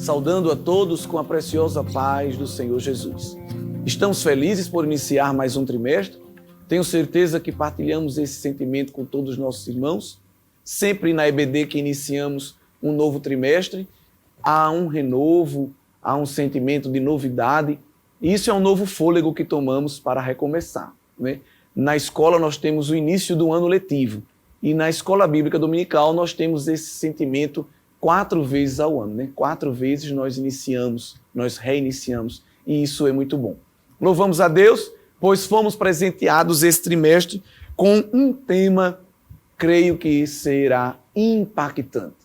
saudando a todos com a preciosa paz do Senhor Jesus. Estamos felizes por iniciar mais um trimestre. Tenho certeza que partilhamos esse sentimento com todos os nossos irmãos. Sempre na EBD que iniciamos um novo trimestre, há um renovo, há um sentimento de novidade. E isso é um novo fôlego que tomamos para recomeçar, né? Na escola nós temos o início do ano letivo e na escola bíblica dominical nós temos esse sentimento 4 vezes ao ano, né? 4 vezes nós iniciamos, nós reiniciamos e isso é muito bom. Louvamos a Deus, pois fomos presenteados esse trimestre com um tema, creio que será impactante.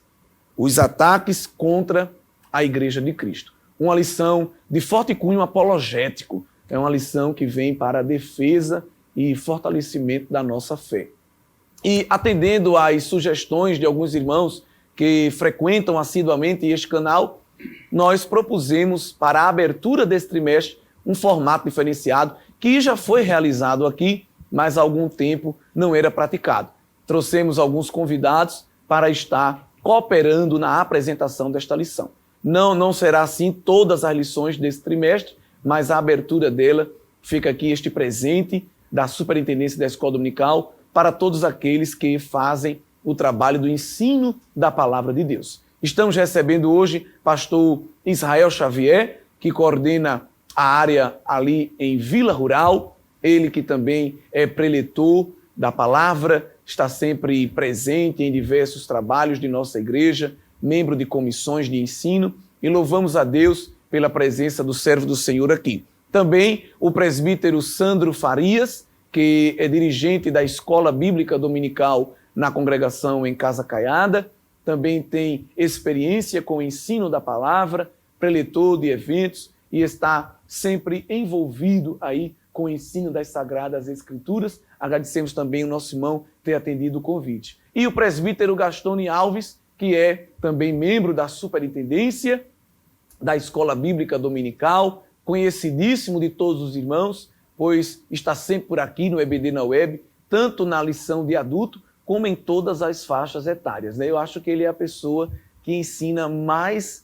Os ataques contra a Igreja de Cristo. Uma lição de forte cunho apologético. É uma lição que vem para a defesa e fortalecimento da nossa fé. E atendendo às sugestões de alguns irmãos que frequentam assiduamente este canal, nós propusemos para a abertura desse trimestre um formato diferenciado que já foi realizado aqui, mas há algum tempo não era praticado. Trouxemos alguns convidados para estar cooperando na apresentação desta lição. Não será assim todas as lições desse trimestre, mas a abertura dela fica aqui este presente da Superintendência da Escola Dominical para todos aqueles que fazem o trabalho do ensino da Palavra de Deus. Estamos recebendo hoje pastor Israel Xavier, que coordena a área ali em Vila Rural, ele que também é preletor da Palavra, está sempre presente em diversos trabalhos de nossa igreja, membro de comissões de ensino, e louvamos a Deus pela presença do servo do Senhor aqui. Também o presbítero Sandro Farias, que é dirigente da Escola Bíblica Dominical na congregação em Casa Caiada, também tem experiência com o ensino da palavra, preletor de eventos e está sempre envolvido aí com o ensino das Sagradas Escrituras. Agradecemos também o nosso irmão ter atendido o convite. E o presbítero Gastone Alves, que é também membro da Superintendência da Escola Bíblica Dominical, conhecidíssimo de todos os irmãos, pois está sempre por aqui no EBD na Web, tanto na lição de adulto, como em todas as faixas etárias, né? Eu acho que ele é a pessoa que ensina mais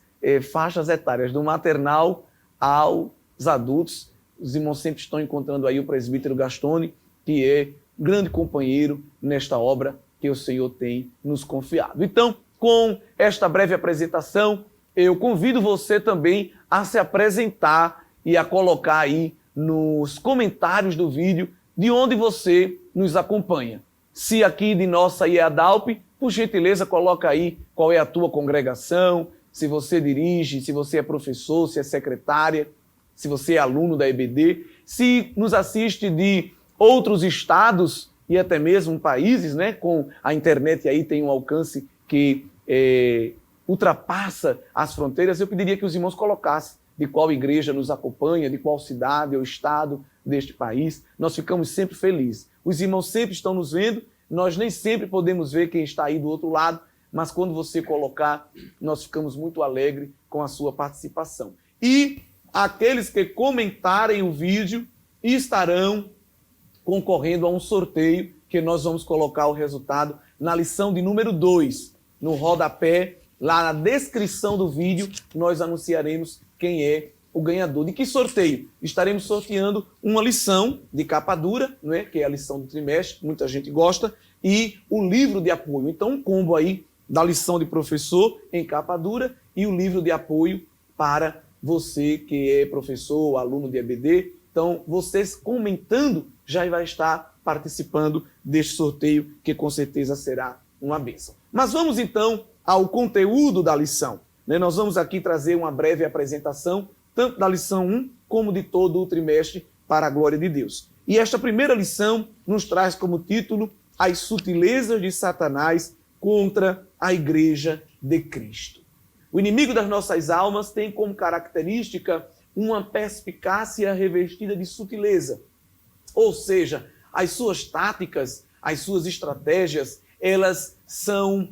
faixas etárias, do maternal aos adultos. Os irmãos sempre estão encontrando aí o presbítero Gastone, que é grande companheiro nesta obra que o Senhor tem nos confiado. Então, com esta breve apresentação, eu convido você também a se apresentar e a colocar aí nos comentários do vídeo de onde você nos acompanha. Se aqui de nossa IEADALP, por gentileza, coloca aí qual é a tua congregação, se você dirige, se você é professor, se é secretária, se você é aluno da EBD, se nos assiste de outros estados e até mesmo países, né? Com a internet aí tem um alcance que ultrapassa as fronteiras, eu pediria que os irmãos colocassem de qual igreja nos acompanha, de qual cidade ou estado deste país. Nós ficamos sempre felizes. Os irmãos sempre estão nos vendo, nós nem sempre podemos ver quem está aí do outro lado, mas quando você colocar, nós ficamos muito alegres com a sua participação. E aqueles que comentarem o vídeo estarão concorrendo a um sorteio que nós vamos colocar o resultado na lição de número 2. No rodapé, lá na descrição do vídeo, nós anunciaremos quem é o ganhador. De que sorteio? Estaremos sorteando uma lição de capa dura, não é? Que é a lição do trimestre, muita gente gosta, e o livro de apoio. Então, um combo aí da lição de professor em capa dura e o livro de apoio para você que é professor, aluno de EBD. Então, vocês comentando já vai estar participando deste sorteio, que com certeza será uma bênção. Mas vamos então ao conteúdo da lição. Nós vamos aqui trazer uma breve apresentação, tanto da lição 1 como de todo o trimestre, para a glória de Deus. E esta primeira lição nos traz como título As sutilezas de Satanás contra a Igreja de Cristo. O inimigo das nossas almas tem como característica uma perspicácia revestida de sutileza. Ou seja, as suas táticas, as suas estratégias, elas são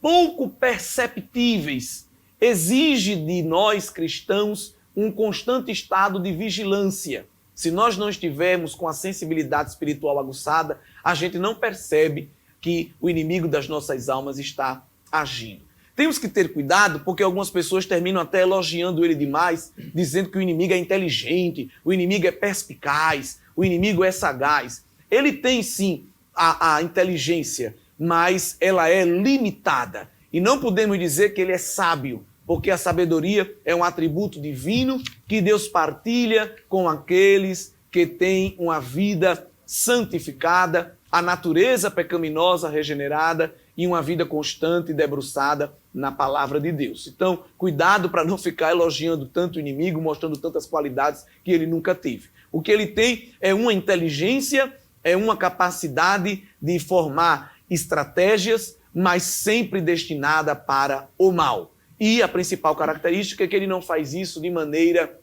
pouco perceptíveis. Exige de nós cristãos um constante estado de vigilância. Se nós não estivermos com a sensibilidade espiritual aguçada, a gente não percebe que o inimigo das nossas almas está agindo. Temos que ter cuidado, porque algumas pessoas terminam até elogiando ele demais, dizendo que o inimigo é inteligente, o inimigo é perspicaz, o inimigo é sagaz. Ele tem sim a inteligência, mas ela é limitada. E não podemos dizer que ele é sábio, porque a sabedoria é um atributo divino que Deus partilha com aqueles que têm uma vida santificada, a natureza pecaminosa regenerada e uma vida constante e debruçada na palavra de Deus. Então, cuidado para não ficar elogiando tanto o inimigo, mostrando tantas qualidades que ele nunca teve. O que ele tem é uma inteligência, é uma capacidade de formar estratégias, mas sempre destinada para o mal. E a principal característica é que ele não faz isso de maneira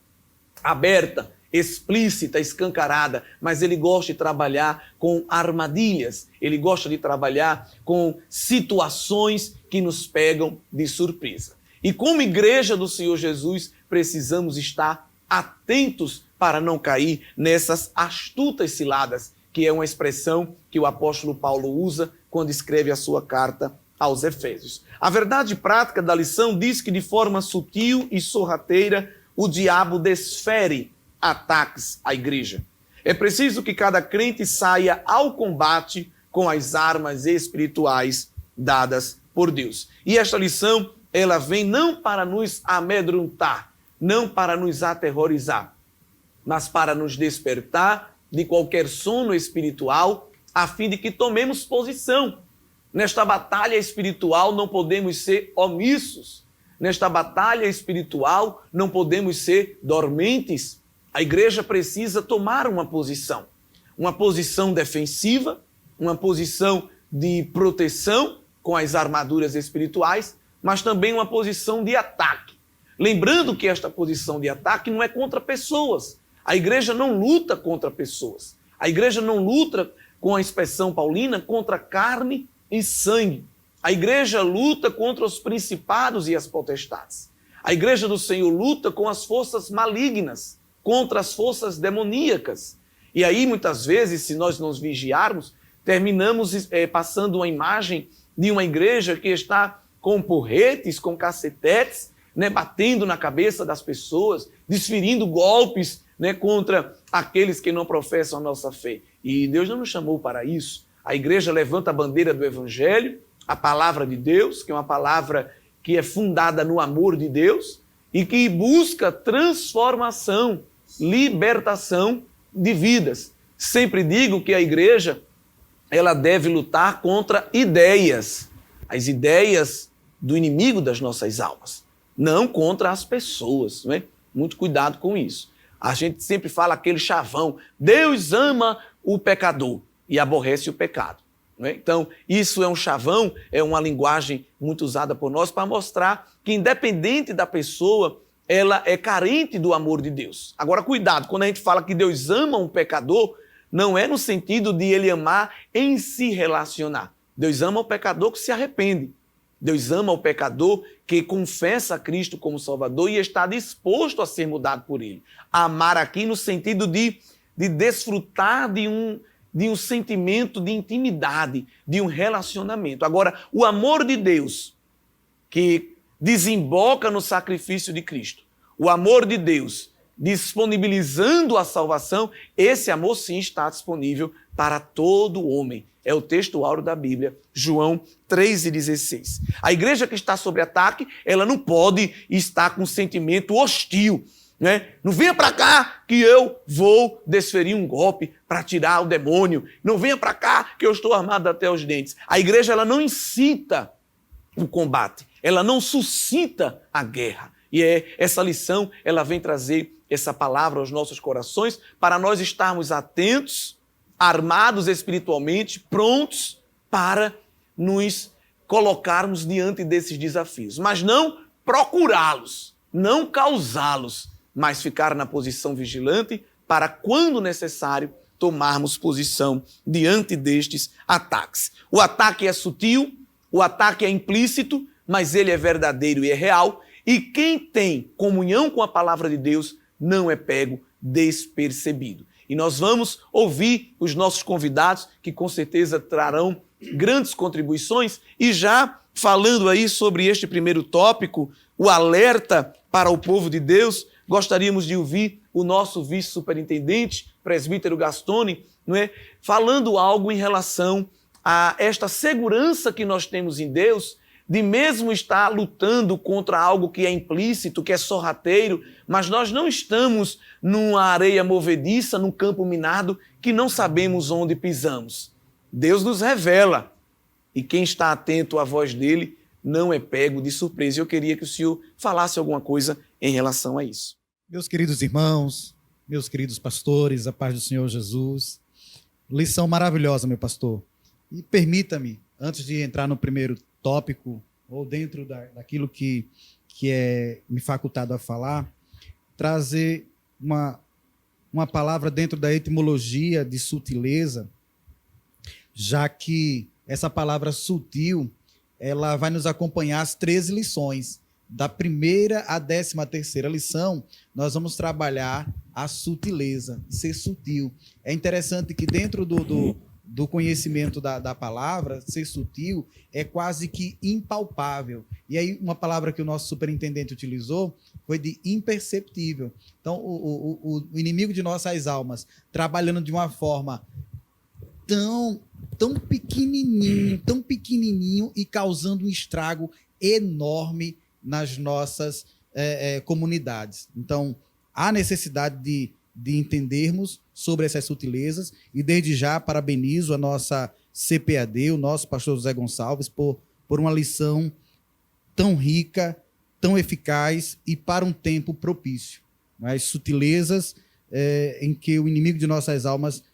aberta, explícita, escancarada, mas ele gosta de trabalhar com armadilhas, ele gosta de trabalhar com situações que nos pegam de surpresa. E como igreja do Senhor Jesus, precisamos estar atentos para não cair nessas astutas ciladas, que é uma expressão que o apóstolo Paulo usa quando escreve a sua carta aos Efésios. A verdade prática da lição diz que de forma sutil e sorrateira o diabo desfere ataques à igreja. É preciso que cada crente saia ao combate com as armas espirituais dadas por Deus. E esta lição, ela vem não para nos amedrontar, não para nos aterrorizar, mas para nos despertar de qualquer sono espiritual, a fim de que tomemos posição. Nesta batalha espiritual não podemos ser omissos. Nesta batalha espiritual não podemos ser dormentes. A igreja precisa tomar uma posição defensiva, uma posição de proteção com as armaduras espirituais, mas também uma posição de ataque. Lembrando que esta posição de ataque não é contra pessoas. A igreja não luta contra pessoas. A igreja não luta, com a expressão paulina, contra carne e sangue. A igreja luta contra os principados e as potestades. A igreja do Senhor luta com as forças malignas, contra as forças demoníacas. E aí, muitas vezes, se nós nos vigiarmos, terminamos passando uma imagem de uma igreja que está com porretes, com cacetetes, batendo na cabeça das pessoas, desferindo golpes contra aqueles que não professam a nossa fé. E Deus não nos chamou para isso. A igreja levanta a bandeira do Evangelho, a palavra de Deus, que é uma palavra que é fundada no amor de Deus e que busca transformação, libertação de vidas. Sempre digo que a igreja ela deve lutar contra ideias, as ideias do inimigo das nossas almas, não contra as pessoas. Muito cuidado com isso. A gente sempre fala aquele chavão, Deus ama o pecador e aborrece o pecado. Então, isso é um chavão, é uma linguagem muito usada por nós para mostrar que, independente da pessoa, ela é carente do amor de Deus. Agora, cuidado, quando a gente fala que Deus ama um pecador, não é no sentido de ele amar em se relacionar. Deus ama o pecador que se arrepende. Deus ama o pecador que confessa a Cristo como Salvador e está disposto a ser mudado por ele. Amar aqui no sentido de desfrutar de um sentimento de intimidade, de um relacionamento. Agora, o amor de Deus que desemboca no sacrifício de Cristo, o amor de Deus disponibilizando a salvação, esse amor sim está disponível para todo homem. É o texto áureo da Bíblia, João 3,16. A igreja que está sob ataque, ela não pode estar com um sentimento hostil. Não venha para cá que eu vou desferir um golpe para tirar o demônio. Não venha para cá que eu estou armado até os dentes. A igreja ela não incita o combate, ela não suscita a guerra. E essa lição ela vem trazer essa palavra aos nossos corações para nós estarmos atentos, armados espiritualmente, prontos para nos colocarmos diante desses desafios. Mas não procurá-los, não causá-los, mas ficar na posição vigilante para, quando necessário, tomarmos posição diante destes ataques. O ataque é sutil, o ataque é implícito, mas ele é verdadeiro e é real. E quem tem comunhão com a palavra de Deus não é pego despercebido. E nós vamos ouvir os nossos convidados, que com certeza trarão grandes contribuições. E já falando aí sobre este primeiro tópico, o alerta para o povo de Deus, gostaríamos de ouvir o nosso vice-superintendente, presbítero Gastone, não é? Falando algo em relação a esta segurança que nós temos em Deus, de mesmo estar lutando contra algo que é implícito, que é sorrateiro, mas nós não estamos numa areia movediça, num campo minado, que não sabemos onde pisamos. Deus nos revela, e quem está atento à voz dele não é pego de surpresa. Eu queria que o senhor falasse alguma coisa em relação a isso. Meus queridos irmãos, meus queridos pastores, a paz do Senhor Jesus. Lição maravilhosa, meu pastor. E permita-me, antes de entrar no primeiro tópico, ou dentro daquilo que é me facultado a falar, trazer uma palavra dentro da etimologia de sutileza, já que essa palavra sutil, ela vai nos acompanhar as 13 lições. Da primeira à 13ª lição, nós vamos trabalhar a sutileza, ser sutil. É interessante que dentro do conhecimento da palavra, ser sutil é quase que impalpável. E aí uma palavra que o nosso superintendente utilizou foi de imperceptível. Então o inimigo de nossas almas, trabalhando de uma forma tão pequenininho e causando um estrago enorme nas nossas comunidades. Então, há necessidade de entendermos sobre essas sutilezas e, desde já, parabenizo a nossa CPAD, o nosso pastor José Gonçalves, por uma lição tão rica, tão eficaz e para um tempo propício. As sutilezas em que o inimigo de nossas almas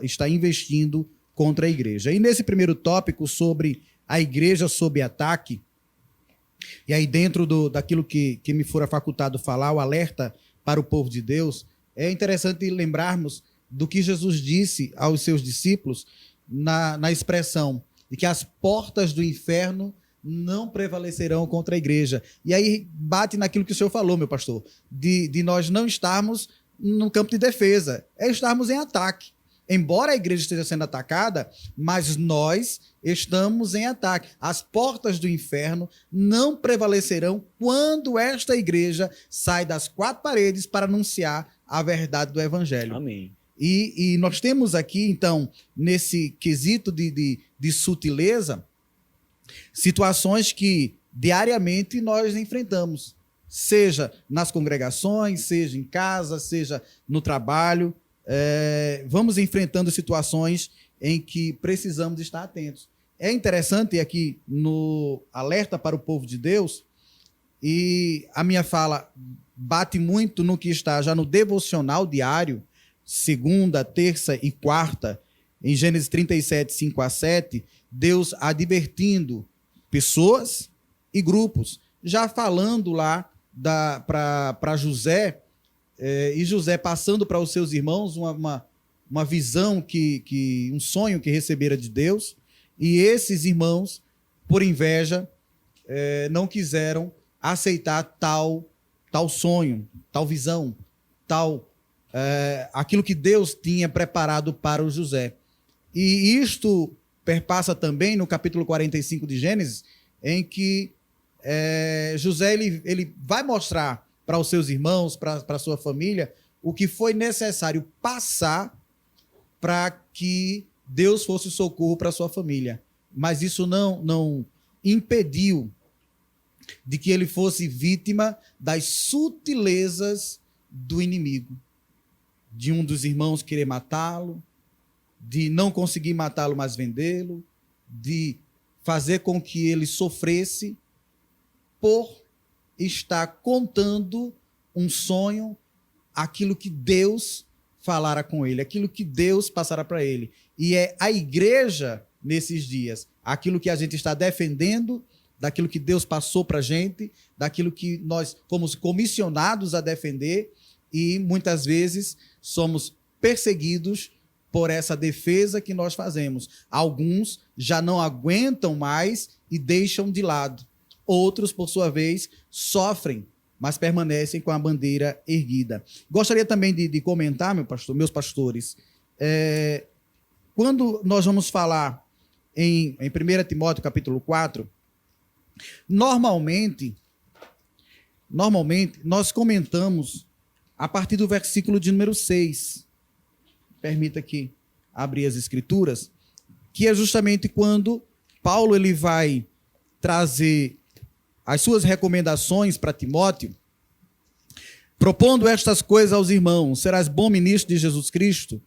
está investindo contra a igreja. E nesse primeiro tópico sobre a igreja sob ataque, e aí dentro daquilo que me fora facultado falar, o alerta para o povo de Deus, é interessante lembrarmos do que Jesus disse aos seus discípulos na expressão de que as portas do inferno não prevalecerão contra a igreja. E aí bate naquilo que o senhor falou, meu pastor, de nós não estarmos no campo de defesa, é estarmos em ataque. Embora a igreja esteja sendo atacada, mas nós estamos em ataque. As portas do inferno não prevalecerão quando esta igreja sai das 4 paredes para anunciar a verdade do evangelho. Amém. E nós temos aqui, então, nesse quesito de sutileza, situações que diariamente nós enfrentamos, seja nas congregações, seja em casa, seja no trabalho. Vamos enfrentando situações em que precisamos estar atentos. É interessante aqui no alerta para o povo de Deus, e a minha fala bate muito no que está já no devocional diário, segunda, terça e quarta, em Gênesis 37, 5-7, Deus advertindo pessoas e grupos, já falando lá para José, e José passando para os seus irmãos uma visão, um sonho que recebera de Deus, e esses irmãos, por inveja, não quiseram aceitar tal sonho, tal visão, aquilo que Deus tinha preparado para o José. E isto perpassa também no capítulo 45 de Gênesis, em que José ele vai mostrar para os seus irmãos, para a sua família, o que foi necessário passar para que Deus fosse socorro para a sua família. Mas isso não impediu de que ele fosse vítima das sutilezas do inimigo. De um dos irmãos querer matá-lo, de não conseguir matá-lo, mas vendê-lo, de fazer com que ele sofresse por estar contando um sonho, aquilo que Deus falara com ele, aquilo que Deus passara para ele. E é a igreja, nesses dias, aquilo que a gente está defendendo, daquilo que Deus passou para a gente, daquilo que nós fomos comissionados a defender, e muitas vezes somos perseguidos por essa defesa que nós fazemos. Alguns já não aguentam mais e deixam de lado. Outros, por sua vez, sofrem, mas permanecem com a bandeira erguida. Gostaria também de comentar, meus pastores, quando nós vamos falar em 1 Timóteo capítulo 4, normalmente nós comentamos a partir do versículo de número 6. Permita aqui abrir as escrituras, que é justamente quando Paulo ele vai trazer as suas recomendações para Timóteo, propondo estas coisas aos irmãos: serás bom ministro de Jesus Cristo,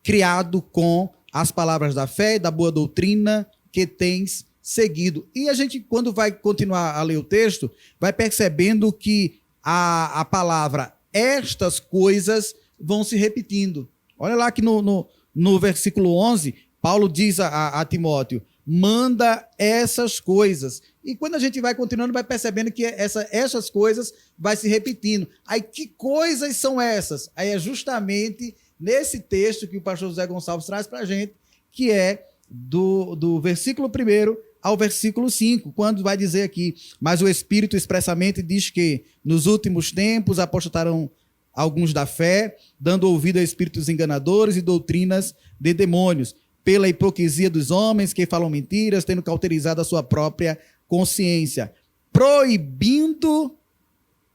criado com as palavras da fé e da boa doutrina que tens seguido. E a gente, quando vai continuar a ler o texto, vai percebendo que a palavra estas coisas vão se repetindo. Olha lá que no versículo 11, Paulo diz a Timóteo: manda essas coisas. E quando a gente vai continuando, vai percebendo que essas coisas vai se repetindo. Aí, que coisas são essas? Aí é justamente nesse texto que o pastor José Gonçalves traz para a gente, que é do versículo 1 ao versículo 5, quando vai dizer aqui: mas o Espírito expressamente diz que nos últimos tempos apostatarão alguns da fé, dando ouvido a espíritos enganadores e doutrinas de demônios, pela hipocrisia dos homens que falam mentiras, tendo cauterizado a sua própria consciência, proibindo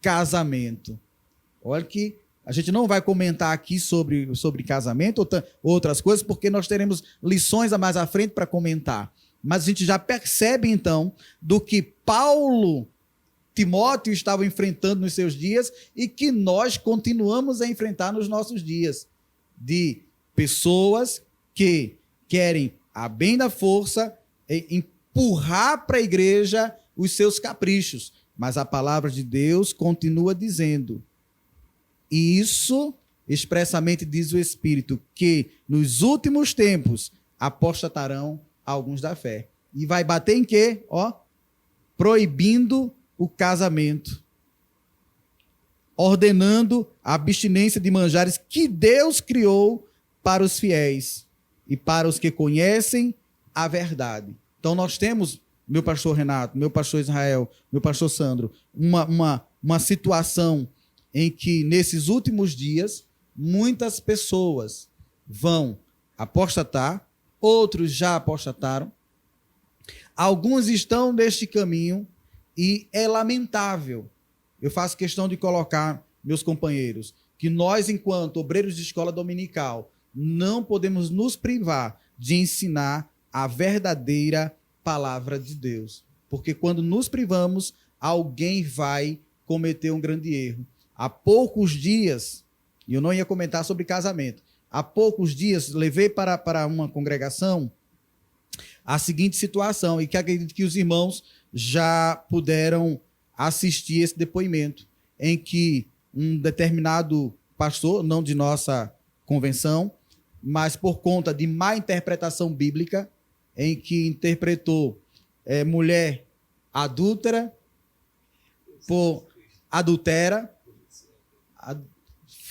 casamento. Olha que a gente não vai comentar aqui sobre casamento ou outras coisas, porque nós teremos lições a mais à frente para comentar. Mas a gente já percebe, então, do que Timóteo estava enfrentando nos seus dias e que nós continuamos a enfrentar nos nossos dias, de pessoas que querem, a bem da força, empurrar para a igreja os seus caprichos. Mas a palavra de Deus continua dizendo: e isso expressamente diz o Espírito, que nos últimos tempos apostatarão alguns da fé. E vai bater em quê? Proibindo o casamento, ordenando a abstinência de manjares que Deus criou para os fiéis e para os que conhecem a verdade. Então nós temos, meu pastor Renato, meu pastor Israel, meu pastor Sandro, uma situação em que nesses últimos dias muitas pessoas vão apostatar, outros já apostataram, alguns estão neste caminho e é lamentável. Eu faço questão de colocar, meus companheiros, que nós, enquanto obreiros de escola dominical, não podemos nos privar de ensinar a verdadeira palavra de Deus. Porque quando nos privamos, alguém vai cometer um grande erro. Há poucos dias, e eu não ia comentar sobre casamento, há poucos dias levei para uma congregação a seguinte situação, e que acredito que os irmãos já puderam assistir esse depoimento, em que um determinado pastor, não de nossa convenção, mas por conta de má interpretação bíblica, em que interpretou mulher adúltera por adultera,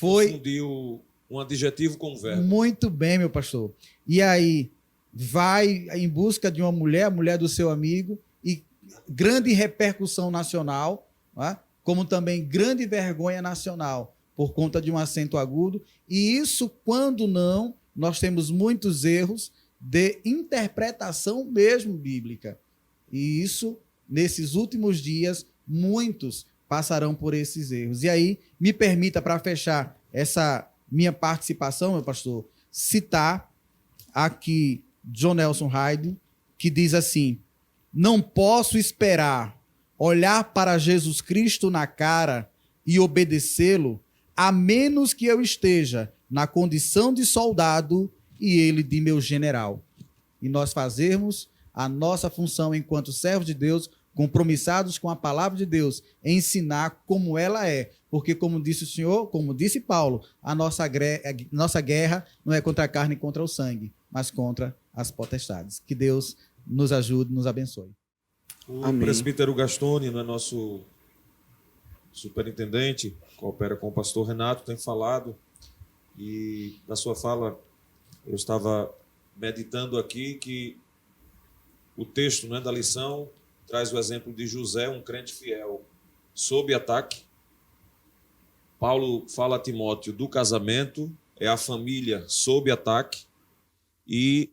confundiu um adjetivo com um verbo. Muito bem, meu pastor. E aí vai em busca de uma mulher, a mulher do seu amigo, e grande repercussão nacional, né? Como também grande vergonha nacional, por conta de um acento agudo. E isso, quando não, nós temos muitos erros de interpretação mesmo bíblica. E isso, nesses últimos dias, muitos passarão por esses erros. E aí, me permita, para fechar essa minha participação, meu pastor, citar aqui John Nelson Hyde, que diz assim: não posso esperar olhar para Jesus Cristo na cara e obedecê-lo, a menos que eu esteja na condição de soldado e ele de meu general. E nós fazermos a nossa função enquanto servos de Deus, compromissados com a palavra de Deus, ensinar como ela é. Porque, como disse o Senhor, como disse Paulo, a nossa guerra não é contra a carne e contra o sangue, mas contra as potestades. Que Deus nos ajude, nos abençoe. O Amém. presbítero Gastone, nosso superintendente, coopera com o pastor Renato, tem falado, e na sua fala eu estava meditando aqui que o texto, da lição traz o exemplo de José, um crente fiel, sob ataque. Paulo fala a Timóteo do casamento, é a família sob ataque, e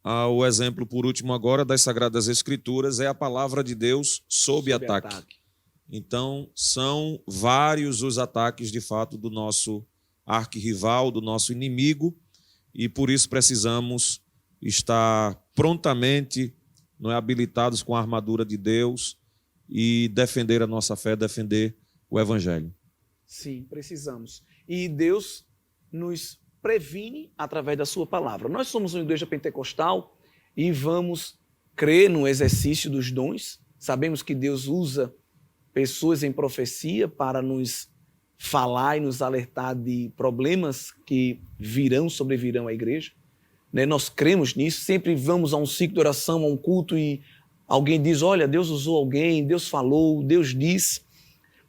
O exemplo, por último agora, das Sagradas Escrituras é a palavra de Deus sob ataque. Então, são vários os ataques, de fato, do nosso arquirrival, do nosso inimigo, e por isso precisamos estar prontamente, não é, habilitados com a armadura de Deus e defender a nossa fé, defender o Evangelho. Sim, precisamos. E Deus nos previne através da sua palavra. Nós somos uma igreja pentecostal e vamos crer no exercício dos dons. Sabemos que Deus usa pessoas em profecia para nos falar e nos alertar de problemas que sobrevirão à igreja. Nós cremos nisso, sempre vamos a um ciclo de oração, a um culto e alguém diz, olha, Deus usou alguém, Deus falou, Deus disse.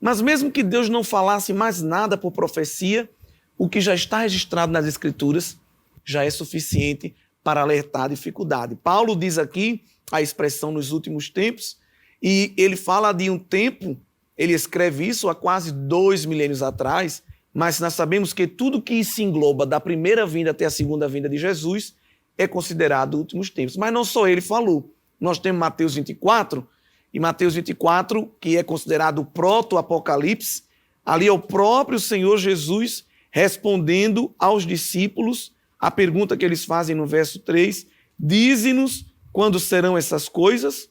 Mas mesmo que Deus não falasse mais nada por profecia, o que já está registrado nas Escrituras já é suficiente para alertar a dificuldade. Paulo diz aqui a expressão nos últimos tempos, e ele fala de um tempo, ele escreve isso há quase 2 milênios atrás, mas nós sabemos que tudo que se engloba da primeira vinda até a segunda vinda de Jesus é considerado últimos tempos. Mas não só ele falou. Nós temos Mateus 24, e Mateus 24, que é considerado o proto-apocalipse, ali é o próprio Senhor Jesus respondendo aos discípulos a pergunta que eles fazem no verso 3, dize-nos quando serão essas coisas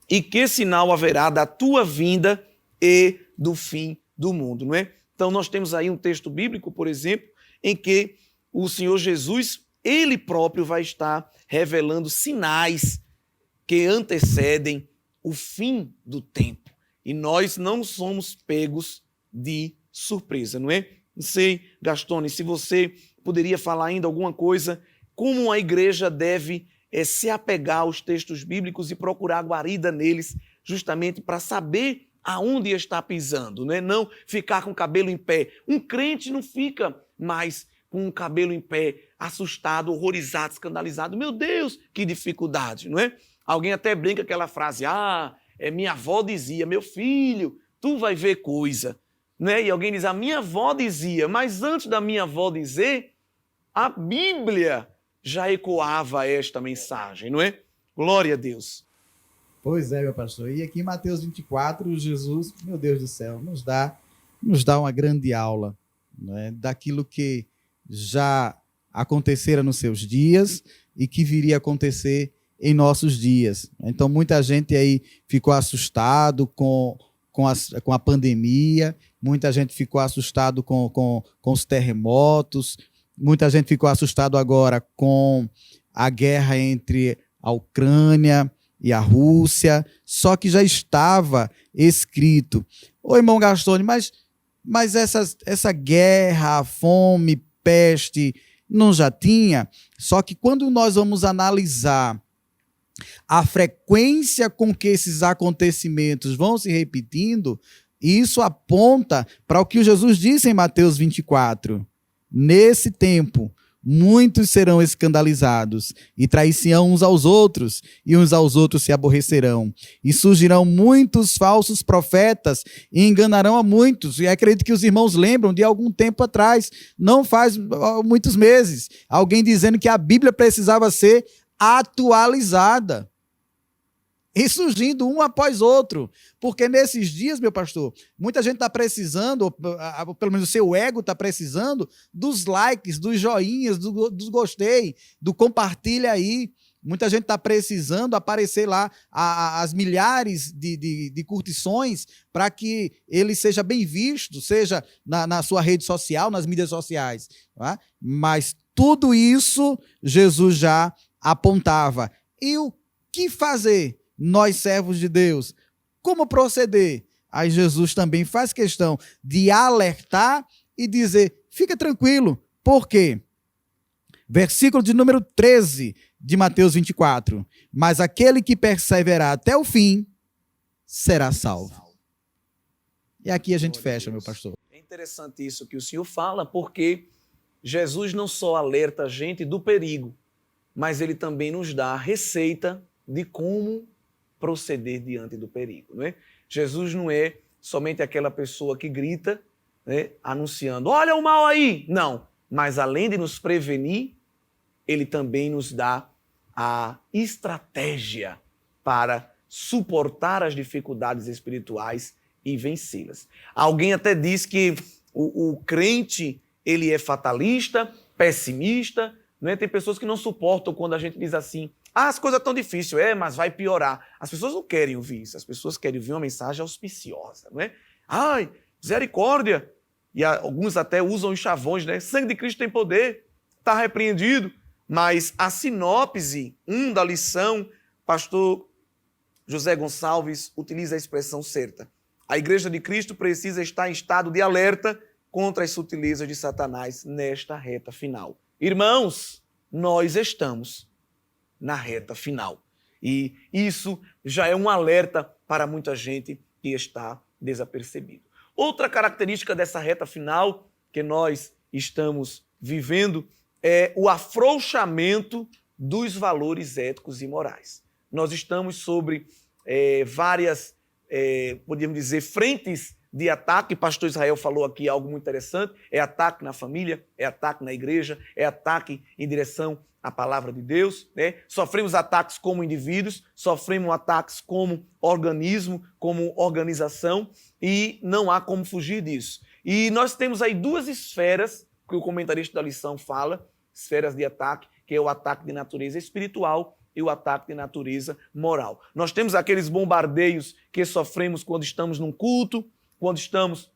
e que sinal haverá da tua vinda e do fim do mundo, não é? Então nós temos aí um texto bíblico, por exemplo, em que o Senhor Jesus, ele próprio vai estar revelando sinais que antecedem o fim do tempo. E nós não somos pegos de surpresa, não é? Não sei, Gastone, se você poderia falar ainda alguma coisa, como a igreja deve se apegar aos textos bíblicos e procurar guarida neles, justamente para saber aonde está pisando, né? Não ficar com o cabelo em pé. Um crente não fica mais com o cabelo em pé, assustado, horrorizado, escandalizado. Meu Deus, que dificuldade, não é? Alguém até brinca aquela frase, minha avó dizia, meu filho, tu vai ver coisa. Né? E alguém diz, a minha avó dizia, mas antes da minha avó dizer, a Bíblia já ecoava esta mensagem, não é? Glória a Deus. Pois é, meu pastor. E aqui em Mateus 24, Jesus, meu Deus do céu, nos dá uma grande aula, né, daquilo que já acontecera nos seus dias e que viria a acontecer em nossos dias. Então, muita gente aí ficou assustado com a pandemia, muita gente ficou assustado com os terremotos, muita gente ficou assustado agora com a guerra entre a Ucrânia e a Rússia, só que já estava escrito. Ô, irmão Gastone, mas essa guerra, fome, peste, não já tinha? Só que quando nós vamos analisar a frequência com que esses acontecimentos vão se repetindo, isso aponta para o que Jesus disse em Mateus 24. Nesse tempo, muitos serão escandalizados e trair-se-ão uns aos outros, e uns aos outros se aborrecerão. E surgirão muitos falsos profetas e enganarão a muitos. E acredito que os irmãos lembram de algum tempo atrás, não faz muitos meses, alguém dizendo que a Bíblia precisava ser atualizada. E surgindo um após outro. Porque nesses dias, meu pastor, muita gente está precisando, ou pelo menos o seu ego está precisando, dos likes, dos joinhas, dos gostei, do compartilha aí. Muita gente está precisando aparecer lá as milhares de curtições para que ele seja bem visto, seja na sua rede social, nas mídias sociais. Tá? Mas tudo isso Jesus já apontava. E o que fazer? Nós, servos de Deus, como proceder? Aí Jesus também faz questão de alertar e dizer, fica tranquilo. Por quê? Versículo de número 13 de Mateus 24. Mas aquele que perseverar até o fim, será salvo. E aqui a gente fecha, meu pastor. É interessante isso que o senhor fala, porque Jesus não só alerta a gente do perigo, mas ele também nos dá a receita de como proceder diante do perigo. Não é? Jesus não é somente aquela pessoa que grita, né, anunciando, olha o mal aí. Não, mas além de nos prevenir, ele também nos dá a estratégia para suportar as dificuldades espirituais e vencê-las. Alguém até diz que o crente ele é fatalista, pessimista, né? Tem pessoas que não suportam quando a gente diz assim, as coisas estão difíceis, mas vai piorar. As pessoas não querem ouvir isso, as pessoas querem ouvir uma mensagem auspiciosa, não é? Ai, misericórdia! E alguns até usam os chavões, né? Sangue de Cristo tem poder, está repreendido. Mas a sinopse, da lição, pastor José Gonçalves utiliza a expressão certa. A Igreja de Cristo precisa estar em estado de alerta contra as sutilezas de Satanás nesta reta final. Irmãos, nós estamos na reta final. E isso já é um alerta para muita gente que está desapercebido. Outra característica dessa reta final que nós estamos vivendo é o afrouxamento dos valores éticos e morais. Nós estamos sobre várias, podemos dizer, frentes de ataque. O pastor Israel falou aqui algo muito interessante. É ataque na família, é ataque na igreja, é ataque em direção à palavra de Deus, né? Sofremos ataques como indivíduos, sofremos ataques como organismo, como organização, e não há como fugir disso. E nós temos aí duas esferas que o comentarista da lição fala, esferas de ataque, que é o ataque de natureza espiritual e o ataque de natureza moral. Nós temos aqueles bombardeios que sofremos quando estamos num culto, quando estamos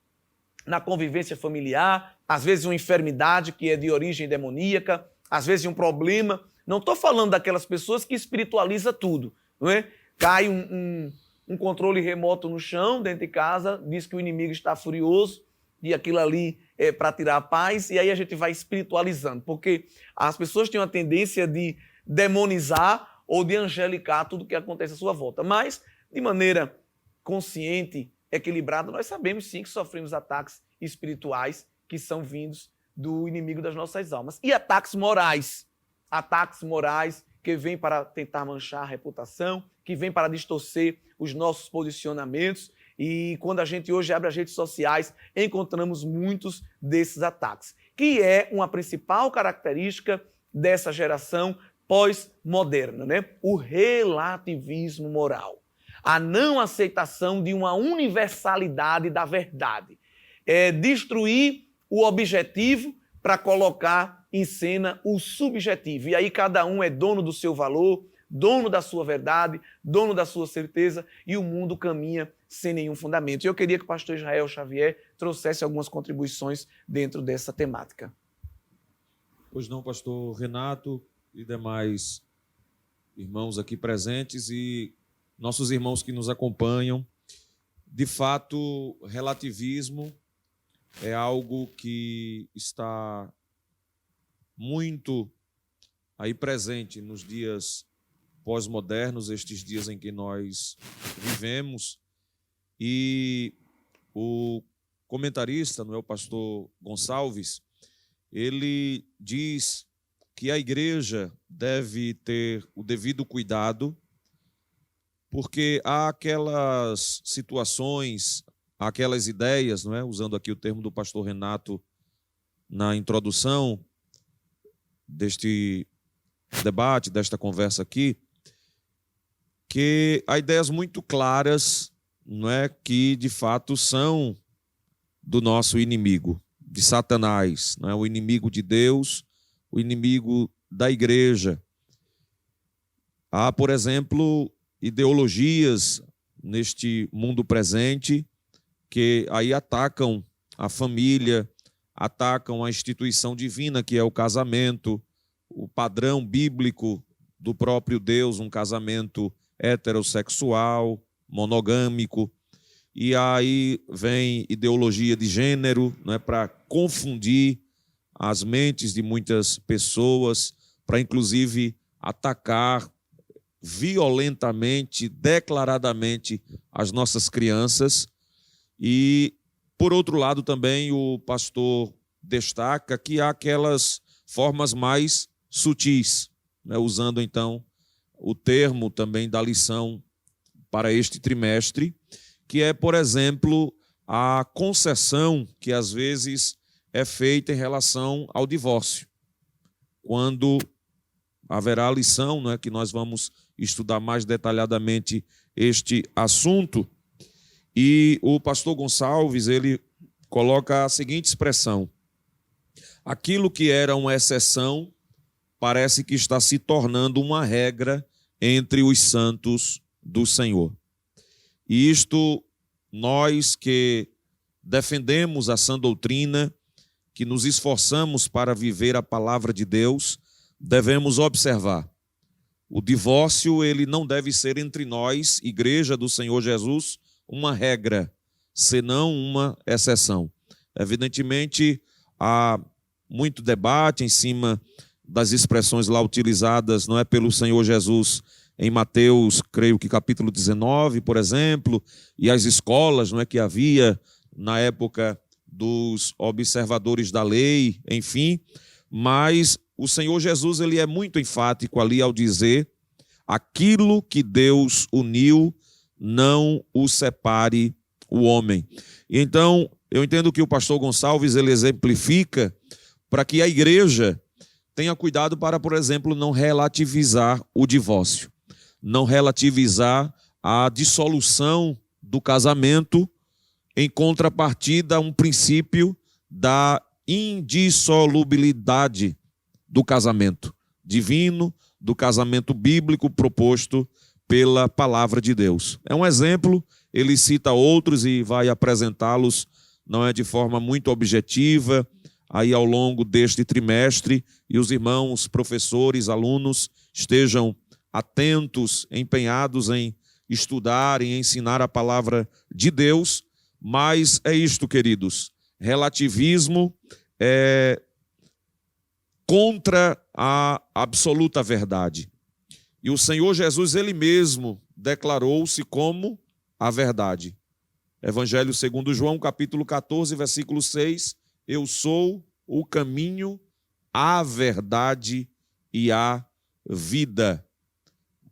na convivência familiar, às vezes uma enfermidade que é de origem demoníaca, às vezes um problema. Não estou falando daquelas pessoas que espiritualizam tudo, não é? Cai um controle remoto no chão, dentro de casa, diz que o inimigo está furioso e aquilo ali é para tirar a paz, e aí a gente vai espiritualizando, porque as pessoas têm uma tendência de demonizar ou de angelicar tudo que acontece à sua volta. Mas, de maneira consciente, equilibrada, nós sabemos sim que sofremos ataques espirituais que são vindos do inimigo das nossas almas. E ataques morais que vêm para tentar manchar a reputação, que vêm para distorcer os nossos posicionamentos. E quando a gente hoje abre as redes sociais, encontramos muitos desses ataques, que é uma principal característica dessa geração pós-moderna, né? O relativismo moral. A não aceitação de uma universalidade da verdade. É destruir o objetivo para colocar em cena o subjetivo. E aí cada um é dono do seu valor, dono da sua verdade, dono da sua certeza, e o mundo caminha sem nenhum fundamento. E eu queria que o pastor Israel Xavier trouxesse algumas contribuições dentro dessa temática. Pois não, pastor Renato e demais irmãos aqui presentes e nossos irmãos que nos acompanham. De fato, relativismo é algo que está muito aí presente nos dias pós-modernos, estes dias em que nós vivemos. E o comentarista, não é, o pastor Gonçalves, ele diz que a igreja deve ter o devido cuidado, porque há aquelas situações, aquelas ideias, não é? Usando aqui o termo do pastor Renato na introdução deste debate, desta conversa aqui, que há ideias muito claras, não é, que de fato são do nosso inimigo, de Satanás, não é? O inimigo de Deus, o inimigo da igreja. Há, por exemplo, ideologias neste mundo presente que aí atacam a família, atacam a instituição divina, que é o casamento, o padrão bíblico do próprio Deus, um casamento heterossexual, monogâmico. E aí vem ideologia de gênero, né, para confundir as mentes de muitas pessoas, para inclusive atacar violentamente, declaradamente as nossas crianças. E, por outro lado, também o pastor destaca que há aquelas formas mais sutis, né, usando então o termo também da lição para este trimestre, que é, por exemplo, a concessão que às vezes é feita em relação ao divórcio. Quando haverá a lição, né, que nós vamos estudar mais detalhadamente este assunto. E o pastor Gonçalves, ele coloca a seguinte expressão: aquilo que era uma exceção parece que está se tornando uma regra entre os santos do Senhor. E isto, nós que defendemos a sã doutrina, que nos esforçamos para viver a palavra de Deus, devemos observar. O divórcio, ele não deve ser entre nós, Igreja do Senhor Jesus, uma regra, senão uma exceção. Evidentemente, há muito debate em cima das expressões lá utilizadas, não é, pelo Senhor Jesus em Mateus, creio que capítulo 19, por exemplo, e as escolas, não é, que havia na época dos observadores da lei, enfim, mas o Senhor Jesus, ele é muito enfático ali ao dizer: aquilo que Deus uniu, não o separe o homem. Então, eu entendo que o pastor Gonçalves, ele exemplifica para que a igreja tenha cuidado para, por exemplo, não relativizar o divórcio, não relativizar a dissolução do casamento, em contrapartida a um princípio da indissolubilidade do casamento divino, do casamento bíblico proposto pela palavra de Deus. É um exemplo, ele cita outros e vai apresentá-los, não é, de forma muito objetiva, aí ao longo deste trimestre, e os irmãos, professores, alunos, estejam atentos, empenhados em estudar e ensinar a palavra de Deus. Mas é isto, queridos, relativismo é contra a absoluta verdade. E o Senhor Jesus, ele mesmo, declarou-se como a verdade. Evangelho segundo João, capítulo 14, versículo 6, eu sou o caminho, a verdade e a vida.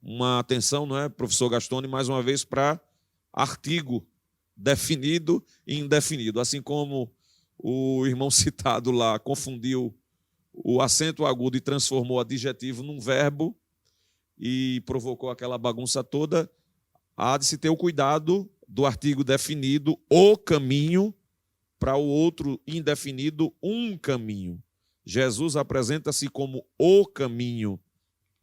Uma atenção, não é, professor Gastone, mais uma vez, para artigo definido e indefinido. Assim como o irmão citado lá confundiu o acento agudo e transformou adjetivo num verbo e provocou aquela bagunça toda, há de se ter o cuidado do artigo definido, o caminho, para o outro indefinido, um caminho. Jesus apresenta-se como o caminho,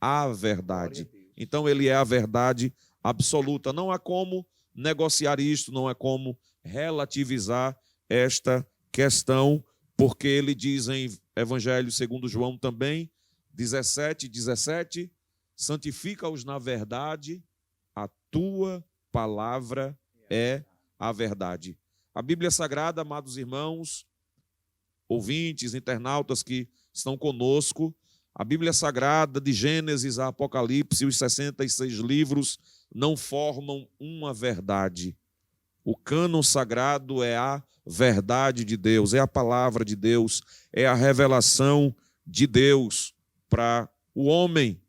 a verdade. Então, ele é a verdade absoluta. Não há como negociar isto, não há como relativizar esta questão, porque ele diz em Evangelho segundo João também, 17, santifica-os na verdade, a tua palavra é a verdade. A Bíblia Sagrada, amados irmãos, ouvintes, internautas que estão conosco, a Bíblia Sagrada, de Gênesis a Apocalipse, os 66 livros, não formam uma verdade. O cânon sagrado é a verdade de Deus, é a palavra de Deus, é a revelação de Deus para o homem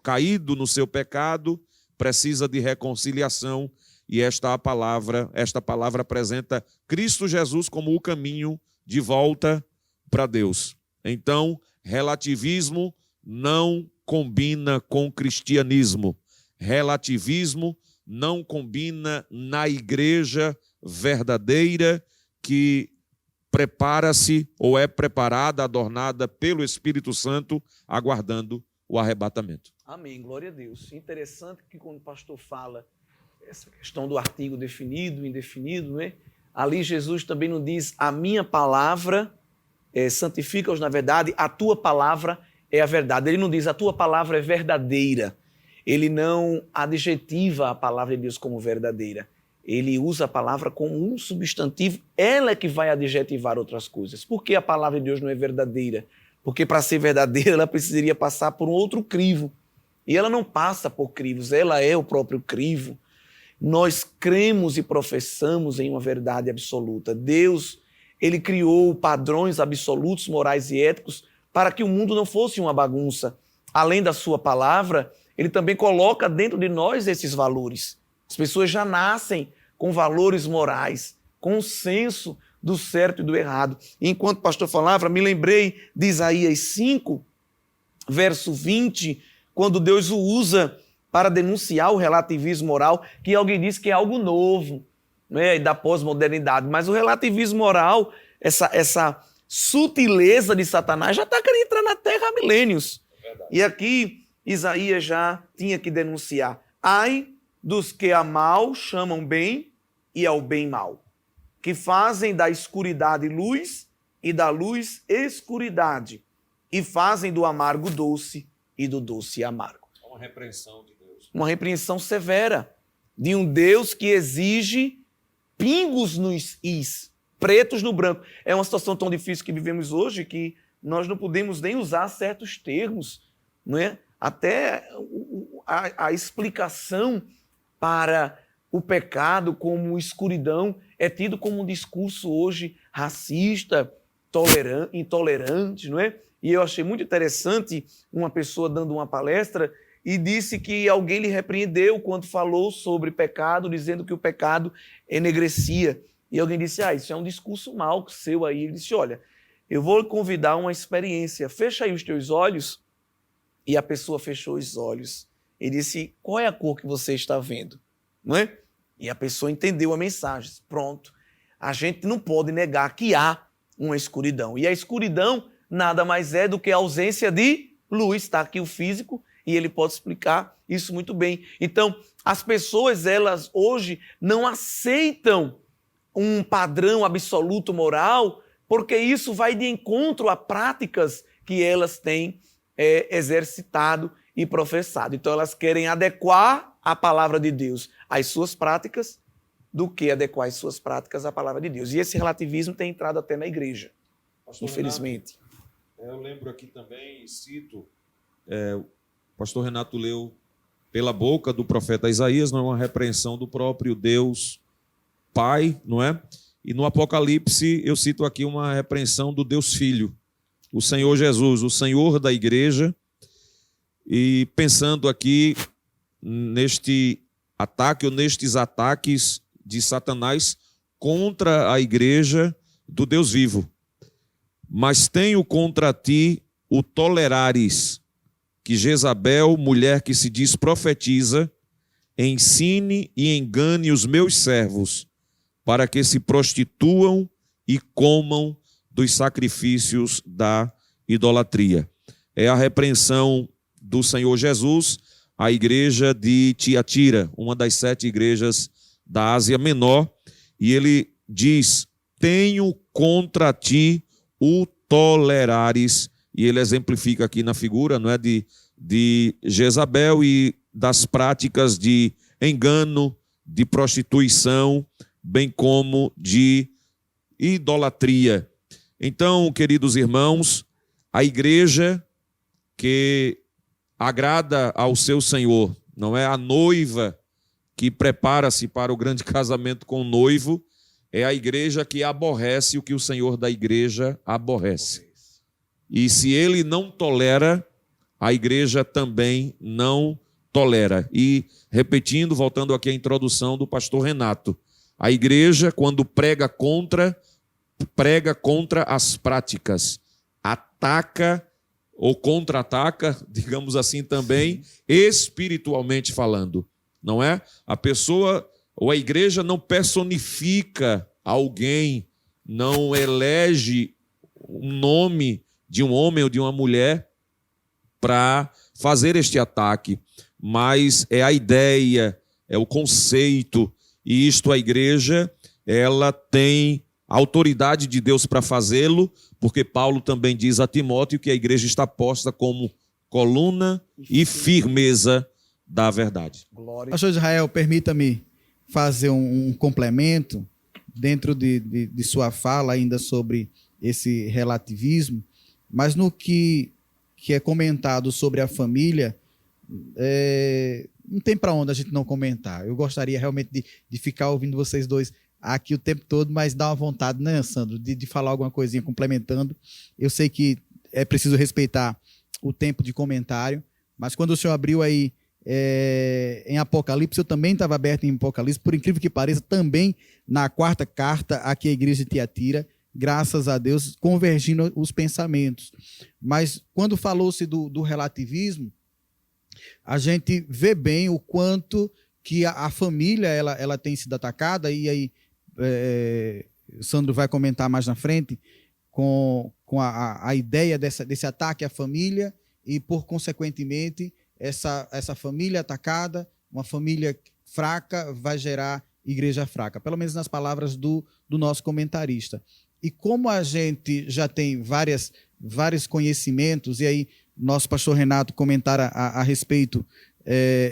caído no seu pecado, precisa de reconciliação, e esta palavra apresenta Cristo Jesus como o caminho de volta para Deus. Então, relativismo não combina com cristianismo. Relativismo não combina na igreja verdadeira que prepara-se ou é preparada, adornada pelo Espírito Santo, aguardando o arrebatamento. Amém, glória a Deus. Interessante que quando o pastor fala essa questão do artigo definido, indefinido, né? Ali Jesus também não diz a minha palavra santifica-os na verdade, a tua palavra é a verdade. Ele não diz a tua palavra é verdadeira. Ele não adjetiva a palavra de Deus como verdadeira. Ele usa a palavra como um substantivo, ela é que vai adjetivar outras coisas. Por que a palavra de Deus não é verdadeira? Porque para ser verdadeira ela precisaria passar por um outro crivo. E ela não passa por crivos, ela é o próprio crivo. Nós cremos e professamos em uma verdade absoluta. Deus, ele criou padrões absolutos, morais e éticos para que o mundo não fosse uma bagunça. Além da sua palavra, ele também coloca dentro de nós esses valores. As pessoas já nascem com valores morais, com o senso do certo e do errado. E enquanto o pastor falava, me lembrei de Isaías 5, verso 20, quando Deus o usa para denunciar o relativismo moral, que alguém diz que é algo novo, né, da pós-modernidade. Mas o relativismo moral, essa sutileza de Satanás já está querendo entrar na Terra há milênios. E aqui Isaías já tinha que denunciar. Ai dos que a mal chamam bem e ao bem mal, que fazem da escuridade luz e da luz escuridade, e fazem do amargo doce e do doce amargo. É uma repreensão de Deus. Uma repreensão severa de um Deus que exige pingos nos is, pretos no branco. É uma situação tão difícil que vivemos hoje que nós não podemos nem usar certos termos, não é? Até a explicação para o pecado como escuridão é tido como um discurso hoje racista, intolerante, não é? E eu achei muito interessante uma pessoa dando uma palestra e disse que alguém lhe repreendeu quando falou sobre pecado, dizendo que o pecado enegrecia. E alguém disse, isso é um discurso mau seu aí. Ele disse, olha, eu vou lhe convidar a uma experiência, fecha aí os teus olhos. E a pessoa fechou os olhos. Ele disse, qual é a cor que você está vendo? Não é? E a pessoa entendeu a mensagem. Pronto, a gente não pode negar que há uma escuridão. E a escuridão nada mais é do que a ausência de luz. Está aqui o físico e ele pode explicar isso muito bem. Então, as pessoas, elas hoje não aceitam um padrão absoluto moral, porque isso vai de encontro a práticas que elas têm exercitado e professado. Então, elas querem adequar a palavra de Deus às suas práticas do que adequar as suas práticas à palavra de Deus. E esse relativismo tem entrado até na igreja, pastor infelizmente. Renato, eu lembro aqui também, cito, o pastor Renato leu pela boca do profeta Isaías, não é uma repreensão do próprio Deus Pai, não é? E no Apocalipse eu cito aqui uma repreensão do Deus Filho, o Senhor Jesus, o Senhor da igreja, e pensando aqui neste ataque ou nestes ataques de Satanás contra a igreja do Deus vivo. Mas tenho contra ti o tolerares, que Jezabel, mulher que se diz profetiza, ensine e engane os meus servos, para que se prostituam e comam dos sacrifícios da idolatria. É a repreensão do Senhor Jesus à igreja de Tiatira, uma das 7 igrejas da Ásia Menor, e ele diz, tenho contra ti o tolerares, e ele exemplifica aqui na figura, não é, de Jezabel e das práticas de engano, de prostituição, bem como de idolatria. Então, queridos irmãos, a igreja que agrada ao seu Senhor, não é a noiva que prepara-se para o grande casamento com o noivo, é a igreja que aborrece o que o Senhor da igreja aborrece. E se ele não tolera, a igreja também não tolera. E, repetindo, voltando aqui à introdução do pastor Renato, a igreja, quando prega contra as práticas, ataca ou contra-ataca, digamos assim também, espiritualmente falando, não é? A pessoa ou a igreja não personifica alguém, não elege um nome de um homem ou de uma mulher para fazer este ataque, mas é a ideia, é o conceito, e isto a igreja, ela tem autoridade de Deus para fazê-lo, porque Paulo também diz a Timóteo que a igreja está posta como coluna e firmeza da verdade. Pastor Israel, permita-me fazer um complemento dentro de sua fala ainda sobre esse relativismo, mas no que é comentado sobre a família, não tem para onde a gente não comentar. Eu gostaria realmente de ficar ouvindo vocês dois aqui o tempo todo, mas dá uma vontade, né, Sandro, de falar alguma coisinha complementando. Eu sei que é preciso respeitar o tempo de comentário, mas quando o senhor abriu aí em Apocalipse, eu também estava aberto em Apocalipse, por incrível que pareça, também na 4ª carta aqui à igreja de Tiatira, graças a Deus, convergindo os pensamentos. Mas quando falou-se do relativismo, a gente vê bem o quanto que a família ela tem sido atacada, e aí Sandro vai comentar mais na frente com a ideia desse ataque à família, e por consequentemente essa família atacada, uma família fraca, vai gerar igreja fraca, pelo menos nas palavras do nosso comentarista. E como a gente já tem vários conhecimentos, e aí nosso pastor Renato comentar a respeito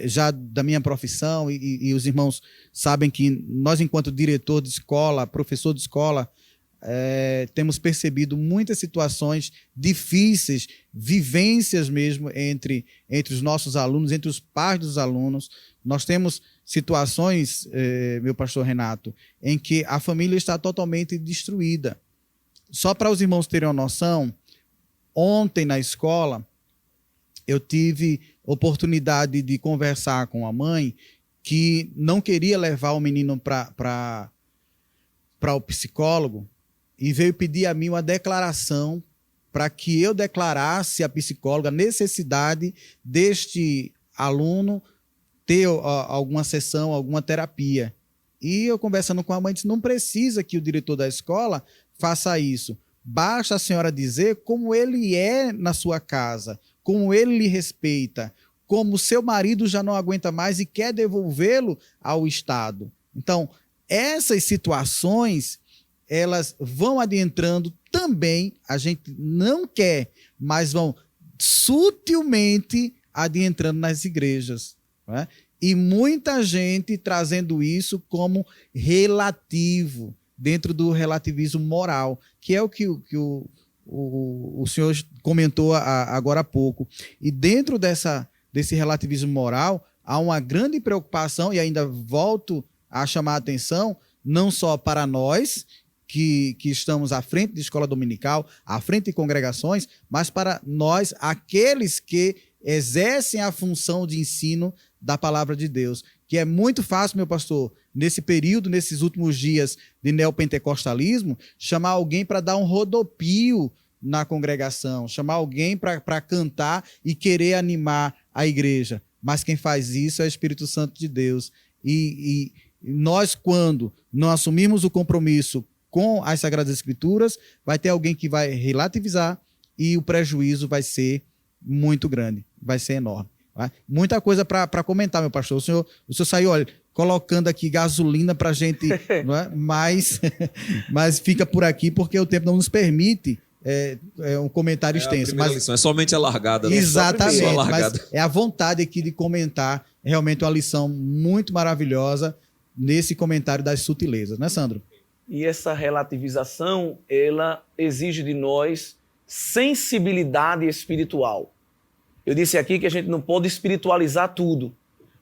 já da minha profissão, e os irmãos sabem que nós, enquanto diretor de escola, professor de escola, temos percebido muitas situações difíceis, vivências mesmo entre os nossos alunos, entre os pais dos alunos. Nós temos situações, meu pastor Renato, em que a família está totalmente destruída. Só para os irmãos terem uma noção, ontem na escola eu tive oportunidade de conversar com a mãe que não queria levar o menino para o psicólogo, e veio pedir a mim uma declaração para que eu declarasse à psicóloga a necessidade deste aluno ter alguma sessão, alguma terapia. E eu, conversando com a mãe, disse: não precisa que o diretor da escola faça isso. Basta a senhora dizer como ele é na sua casa, como ele lhe respeita, como seu marido já não aguenta mais e quer devolvê-lo ao Estado. Então, essas situações, elas vão adentrando também, a gente não quer, mas vão sutilmente adentrando nas igrejas, não é? E muita gente trazendo isso como relativo, dentro do relativismo moral, que é o que o senhor comentou agora há pouco. E dentro desse relativismo moral, há uma grande preocupação, e ainda volto a chamar a atenção, não só para nós, que estamos à frente de escola dominical, à frente de congregações, mas para nós, aqueles que exercem a função de ensino da palavra de Deus, que é muito fácil, meu pastor, nesse período, nesses últimos dias de neopentecostalismo, chamar alguém para dar um rodopio na congregação, chamar alguém para cantar e querer animar a igreja. Mas quem faz isso é o Espírito Santo de Deus. E nós, quando não assumirmos o compromisso com as Sagradas Escrituras, vai ter alguém que vai relativizar, e o prejuízo vai ser muito grande, vai ser enorme. Tá? Muita coisa para comentar, meu pastor. O senhor saiu, olha, colocando aqui gasolina para a gente, não é? mas fica por aqui porque o tempo não nos permite um comentário extenso. Mas lição, é somente a largada. Né? Exatamente, só a largada. Mas é a vontade aqui de comentar realmente uma lição muito maravilhosa nesse comentário das sutilezas, né, Sandro? E essa relativização, ela exige de nós sensibilidade espiritual. Eu disse aqui que a gente não pode espiritualizar tudo,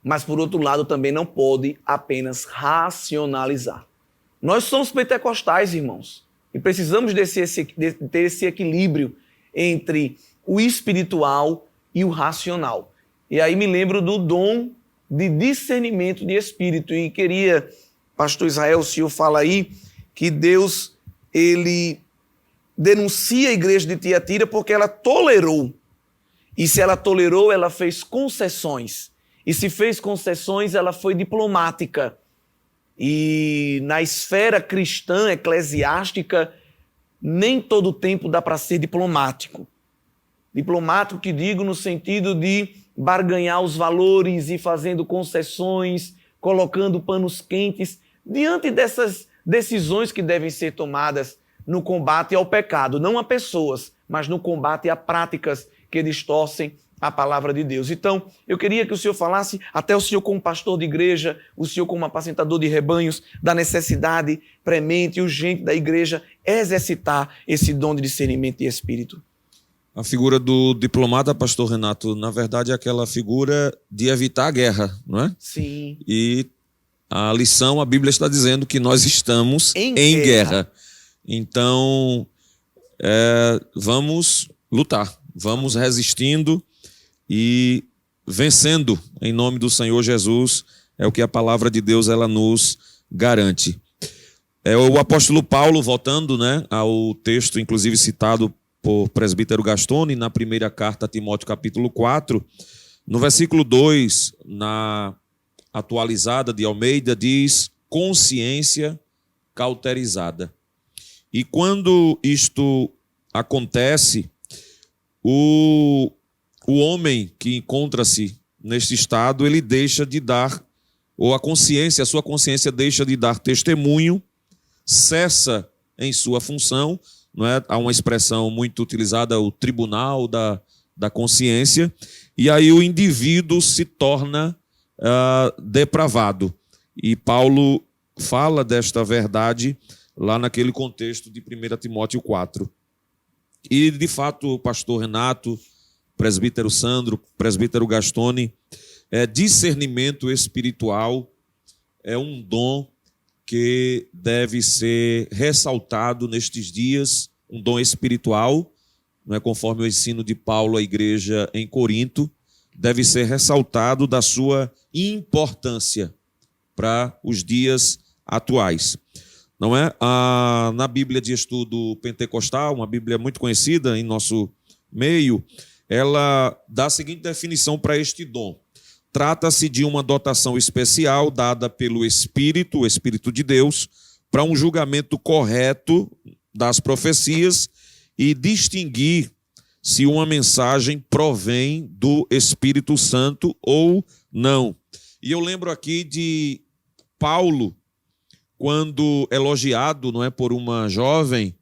mas, por outro lado, também não pode apenas racionalizar. Nós somos pentecostais, irmãos, e precisamos ter esse equilíbrio entre o espiritual e o racional. E aí me lembro do dom de discernimento de espírito, e queria, pastor Israel, o senhor fala aí que Deus, ele denuncia a igreja de Tiatira porque ela tolerou. E se ela tolerou, ela fez concessões. E se fez concessões, ela foi diplomática. E na esfera cristã, eclesiástica, nem todo o tempo dá para ser diplomático. Diplomático que digo no sentido de barganhar os valores e fazendo concessões, colocando panos quentes, diante dessas decisões que devem ser tomadas no combate ao pecado, não a pessoas, mas no combate a práticas que distorcem a palavra de Deus. Então, eu queria que o senhor falasse, até o senhor como pastor de igreja, o senhor como apacentador de rebanhos, da necessidade premente e urgente da igreja exercitar esse dom de discernimento de espírito. A figura do diplomata, pastor Renato, na verdade é aquela figura de evitar a guerra, não é? Sim. E a lição, a Bíblia está dizendo que nós estamos em guerra. Então, vamos lutar, vamos resistindo e vencendo em nome do Senhor Jesus, é o que a palavra de Deus ela nos garante. É o apóstolo Paulo, voltando, né, ao texto, inclusive citado por presbítero Gastone, na primeira carta a Timóteo, capítulo 4, no versículo 2, na atualizada de Almeida, diz consciência cauterizada. E quando isto acontece, o homem que encontra-se neste estado, ele deixa de dar, ou a sua consciência deixa de dar testemunho, cessa em sua função, não é? Há uma expressão muito utilizada, o tribunal da consciência, e aí o indivíduo se torna depravado. E Paulo fala desta verdade lá naquele contexto de 1 Timóteo 4. E, de fato, o pastor Renato, presbítero Sandro, presbítero Gastone, discernimento espiritual é um dom que deve ser ressaltado nestes dias, um dom espiritual, não é, conforme o ensino de Paulo à igreja em Corinto, deve ser ressaltado da sua importância para os dias atuais. Não é? Na Bíblia de Estudo Pentecostal, uma Bíblia muito conhecida em nosso meio, ela dá a seguinte definição para este dom. Trata-se de uma dotação especial dada pelo Espírito, o Espírito de Deus, para um julgamento correto das profecias e distinguir se uma mensagem provém do Espírito Santo ou não. E eu lembro aqui de Paulo, quando elogiado, não é, por uma jovem,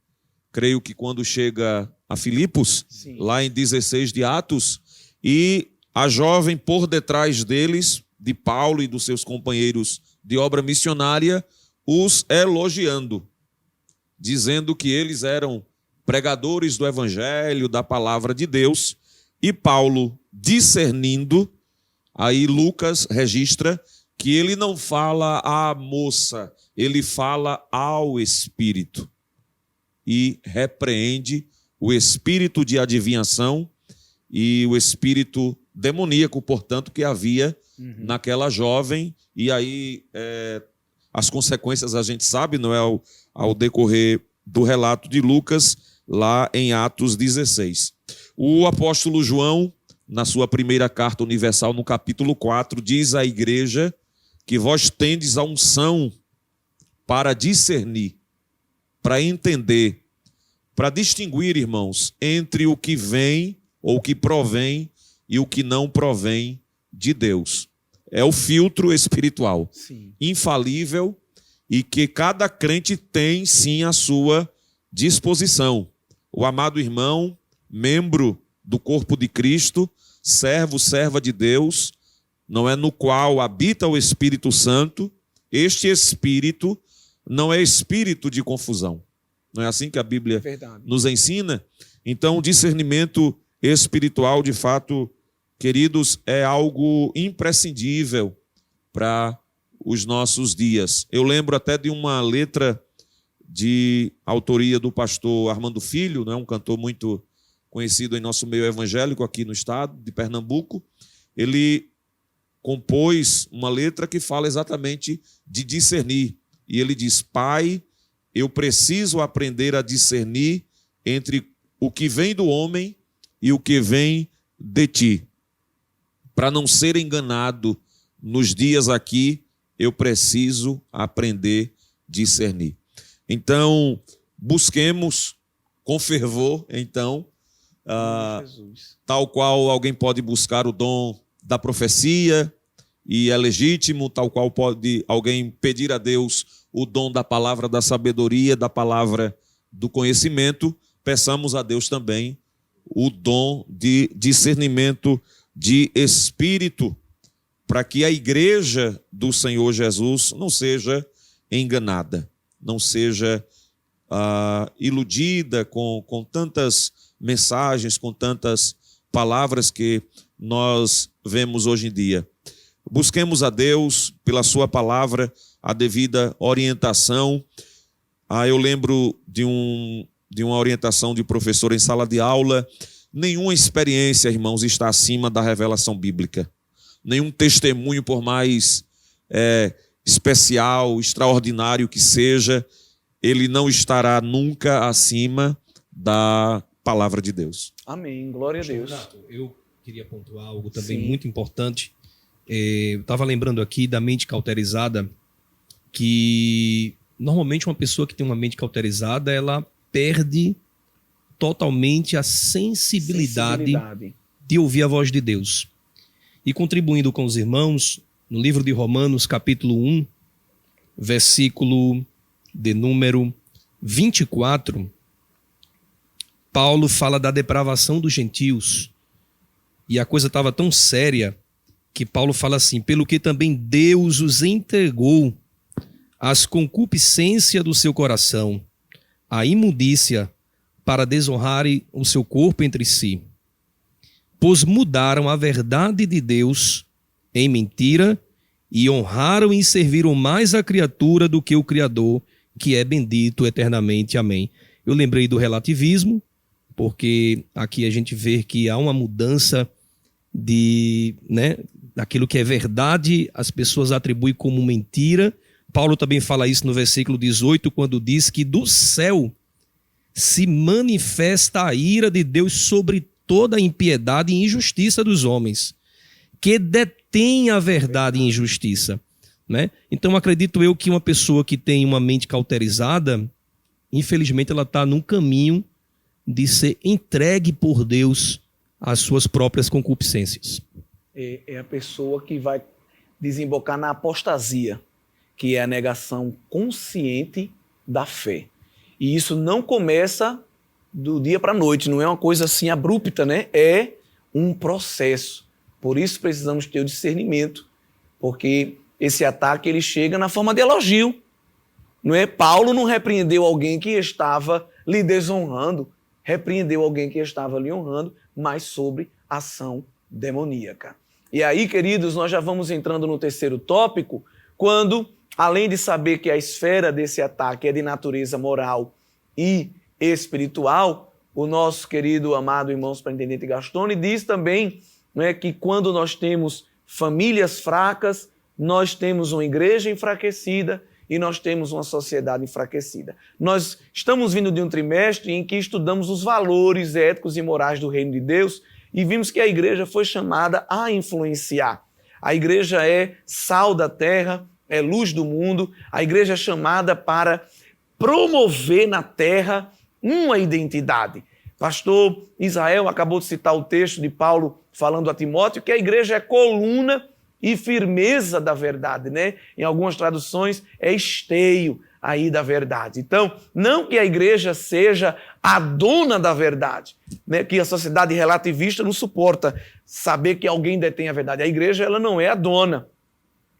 creio que quando chega a Filipos, sim, lá em 16 de Atos, e a jovem por detrás deles, de Paulo e dos seus companheiros de obra missionária, os elogiando, dizendo que eles eram pregadores do evangelho, da palavra de Deus, e Paulo discernindo, aí Lucas registra que ele não fala à moça, ele fala ao espírito e repreende o espírito de adivinhação e o espírito demoníaco, portanto, que havia naquela jovem. E aí as consequências a gente sabe, não é, ao decorrer do relato de Lucas, lá em Atos 16. O apóstolo João, na sua primeira carta universal, no capítulo 4, diz à igreja que vós tendes a unção para discernir, para entender, para distinguir, irmãos, entre o que vem ou o que provém e o que não provém de Deus. É o filtro espiritual, sim, infalível, e que cada crente tem, sim, à sua disposição. O amado irmão, membro do corpo de Cristo, servo, serva de Deus, não é, no qual habita o Espírito Santo, este Espírito não é espírito de confusão. Não é assim que a Bíblia nos ensina? Então, o discernimento espiritual, de fato, queridos, é algo imprescindível para os nossos dias. Eu lembro até de uma letra de autoria do pastor Armando Filho, né, um cantor muito conhecido em nosso meio evangélico aqui no estado de Pernambuco. Ele compôs uma letra que fala exatamente de discernir. E ele diz: Pai, eu preciso aprender a discernir entre o que vem do homem e o que vem de ti. Para não ser enganado nos dias aqui, eu preciso aprender a discernir. Então, busquemos com fervor, então, tal qual alguém pode buscar o dom da profecia, e é legítimo, tal qual pode alguém pedir a Deus o dom da palavra da sabedoria, da palavra do conhecimento, peçamos a Deus também o dom de discernimento de espírito, para que a igreja do Senhor Jesus não seja enganada, não seja iludida com tantas mensagens, com tantas palavras que nós vemos hoje em dia. Busquemos a Deus, pela sua palavra, a devida orientação. Eu lembro de uma orientação de professor em sala de aula. Nenhuma experiência, irmãos, está acima da revelação bíblica. Nenhum testemunho, por mais especial, extraordinário que seja, ele não estará nunca acima da palavra de Deus. Amém. Glória a Deus. Renato, eu queria pontuar algo também Sim. muito importante. Eu estava lembrando aqui da mente cauterizada, que normalmente uma pessoa que tem uma mente cauterizada, ela perde totalmente a sensibilidade de ouvir a voz de Deus. E contribuindo com os irmãos, no livro de Romanos, capítulo 1, versículo de número 24, Paulo fala da depravação dos gentios. E a coisa estava tão séria que Paulo fala assim: pelo que também Deus os entregou às concupiscências do seu coração, à imundícia, para desonrarem o seu corpo entre si. Pois mudaram a verdade de Deus em mentira e honraram e serviram mais a criatura do que o Criador, que é bendito eternamente. Amém. Eu lembrei do relativismo, porque aqui a gente vê que há uma mudança daquilo que é verdade, as pessoas atribuem como mentira. Paulo também fala isso no versículo 18, quando diz que do céu se manifesta a ira de Deus sobre toda a impiedade e injustiça dos homens, que detém a verdade e injustiça. Né? Então acredito eu que uma pessoa que tem uma mente cauterizada, infelizmente ela está num caminho de ser entregue por Deus às suas próprias concupiscências. É a pessoa que vai desembocar na apostasia, que é a negação consciente da fé. E isso não começa do dia para a noite, não é uma coisa assim abrupta, né? É um processo. Por isso precisamos ter o discernimento, porque esse ataque ele chega na forma de elogio. Não é? Paulo não repreendeu alguém que estava lhe desonrando, repreendeu alguém que estava lhe honrando, mas sobre ação demoníaca. E aí, queridos, nós já vamos entrando no terceiro tópico, quando, além de saber que a esfera desse ataque é de natureza moral e espiritual, o nosso querido, amado irmão superintendente Gastone diz também, né, que quando nós temos famílias fracas, nós temos uma igreja enfraquecida e nós temos uma sociedade enfraquecida. Nós estamos vindo de um trimestre em que estudamos os valores éticos e morais do reino de Deus e vimos que a igreja foi chamada a influenciar. A igreja é sal da terra, é luz do mundo. A igreja é chamada para promover na terra uma identidade. Pastor Israel acabou de citar o texto de Paulo falando a Timóteo que a igreja é coluna e firmeza da verdade, né? Em algumas traduções é esteio aí da verdade. Então, não que a igreja seja a dona da verdade, né? Que a sociedade relativista não suporta saber que alguém detém a verdade. A igreja, ela não é a dona,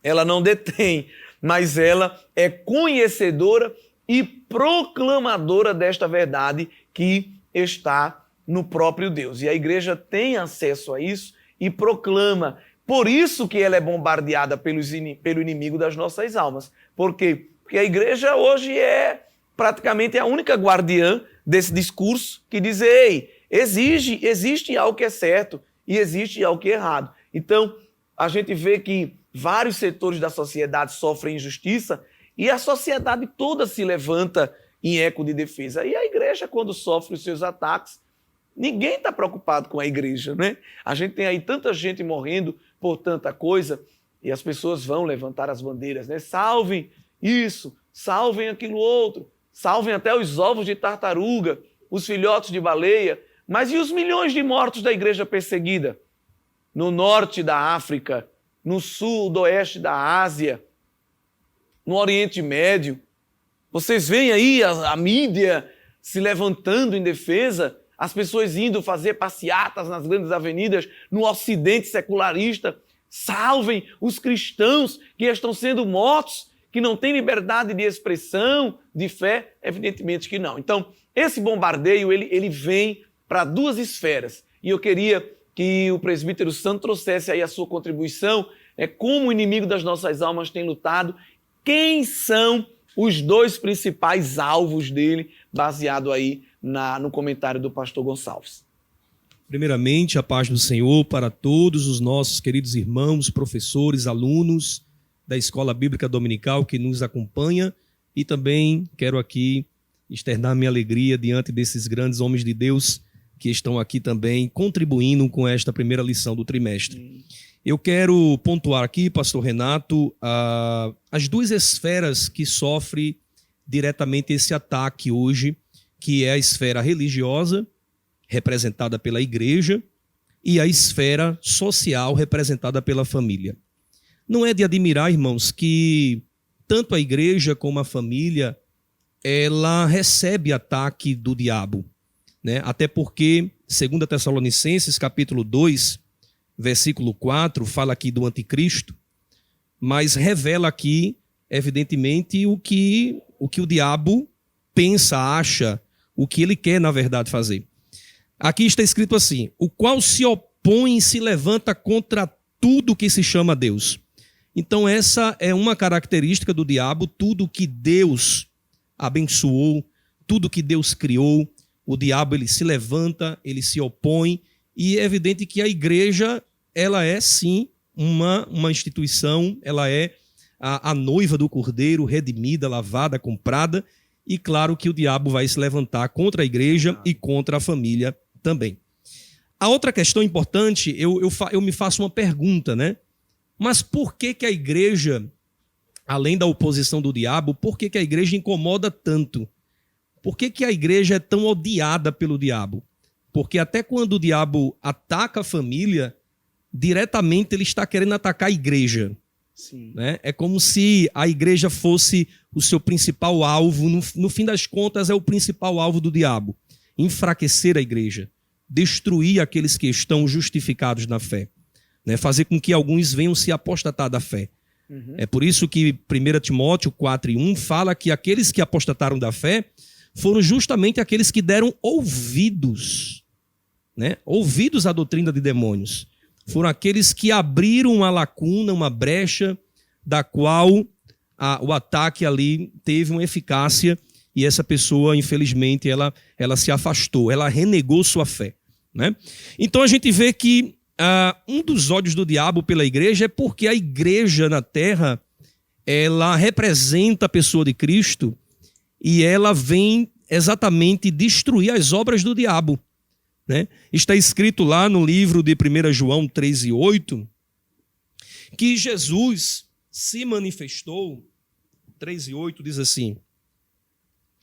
ela não detém, mas ela é conhecedora e proclamadora desta verdade que está no próprio Deus. E a igreja tem acesso a isso e proclama. Por isso que ela é bombardeada pelo inimigo das nossas almas. Por quê? Porque a igreja hoje é praticamente a única guardiã desse discurso que diz, ei, existe algo que é certo e existe algo que é errado. Então, a gente vê que vários setores da sociedade sofrem injustiça e a sociedade toda se levanta em eco de defesa. E a igreja, quando sofre os seus ataques, ninguém está preocupado com a igreja, né? A gente tem aí tanta gente morrendo por tanta coisa e as pessoas vão levantar as bandeiras, né? Salvem isso, salvem aquilo outro, salvem até os ovos de tartaruga, os filhotes de baleia. Mas e os milhões de mortos da igreja perseguida? No norte da África, no sul, do oeste da Ásia, no Oriente Médio. Vocês veem aí a mídia se levantando em defesa, as pessoas indo fazer passeatas nas grandes avenidas, no ocidente secularista. Salvem os cristãos que estão sendo mortos, que não têm liberdade de expressão, de fé? Evidentemente que não. Então, esse bombardeio, ele vem para duas esferas. E eu queria que o presbítero Santo trouxesse aí a sua contribuição, como o inimigo das nossas almas tem lutado, quem são os dois principais alvos dele, baseado aí no comentário do pastor Gonçalves. Primeiramente, a paz do Senhor para todos os nossos queridos irmãos, professores, alunos da Escola Bíblica Dominical que nos acompanha e também quero aqui externar minha alegria diante desses grandes homens de Deus que estão aqui também contribuindo com esta primeira lição do trimestre. Eu quero pontuar aqui, pastor Renato, as duas esferas que sofrem diretamente esse ataque hoje, que é a esfera religiosa, representada pela igreja, e a esfera social, representada pela família. Não é de admirar, irmãos, que tanto a igreja como a família, ela recebe ataque do diabo, né? Até porque, 2 Tessalonicenses, capítulo 2, versículo 4, fala aqui do anticristo, mas revela aqui, evidentemente, o que o diabo pensa, acha, o que ele quer, na verdade, fazer. Aqui está escrito assim: o qual se opõe e se levanta contra tudo que se chama Deus. Então essa é uma característica do diabo. Tudo que Deus abençoou, tudo que Deus criou, o diabo ele se levanta, ele se opõe, e é evidente que a igreja, ela é sim uma instituição, ela é a noiva do Cordeiro, redimida, lavada, comprada, e claro que o diabo vai se levantar contra a igreja e contra a família também. A outra questão importante, eu me faço uma pergunta, né? Mas por que a igreja, além da oposição do diabo, por que a igreja incomoda tanto? Por que a igreja é tão odiada pelo diabo? Porque até quando o diabo ataca a família, diretamente ele está querendo atacar a igreja. Sim. Né? É como se a igreja fosse o seu principal alvo. No fim das contas, é o principal alvo do diabo. Enfraquecer a igreja, destruir aqueles que estão justificados na fé, né? Fazer com que alguns venham se apostatar da fé. É por isso que 1 Timóteo 4:1 fala que aqueles que apostataram da fé foram justamente aqueles que deram ouvidos, né? Ouvidos à doutrina de demônios. Foram aqueles que abriram uma lacuna, uma brecha, da qual o ataque ali teve uma eficácia, e essa pessoa, infelizmente, ela se afastou, ela renegou sua fé, né? Então a gente vê que um dos ódios do diabo pela igreja é porque a igreja na terra, ela representa a pessoa de Cristo, e ela vem exatamente destruir as obras do diabo, né? Está escrito lá no livro de 1 João 3:8, que Jesus se manifestou. 3:8 diz assim: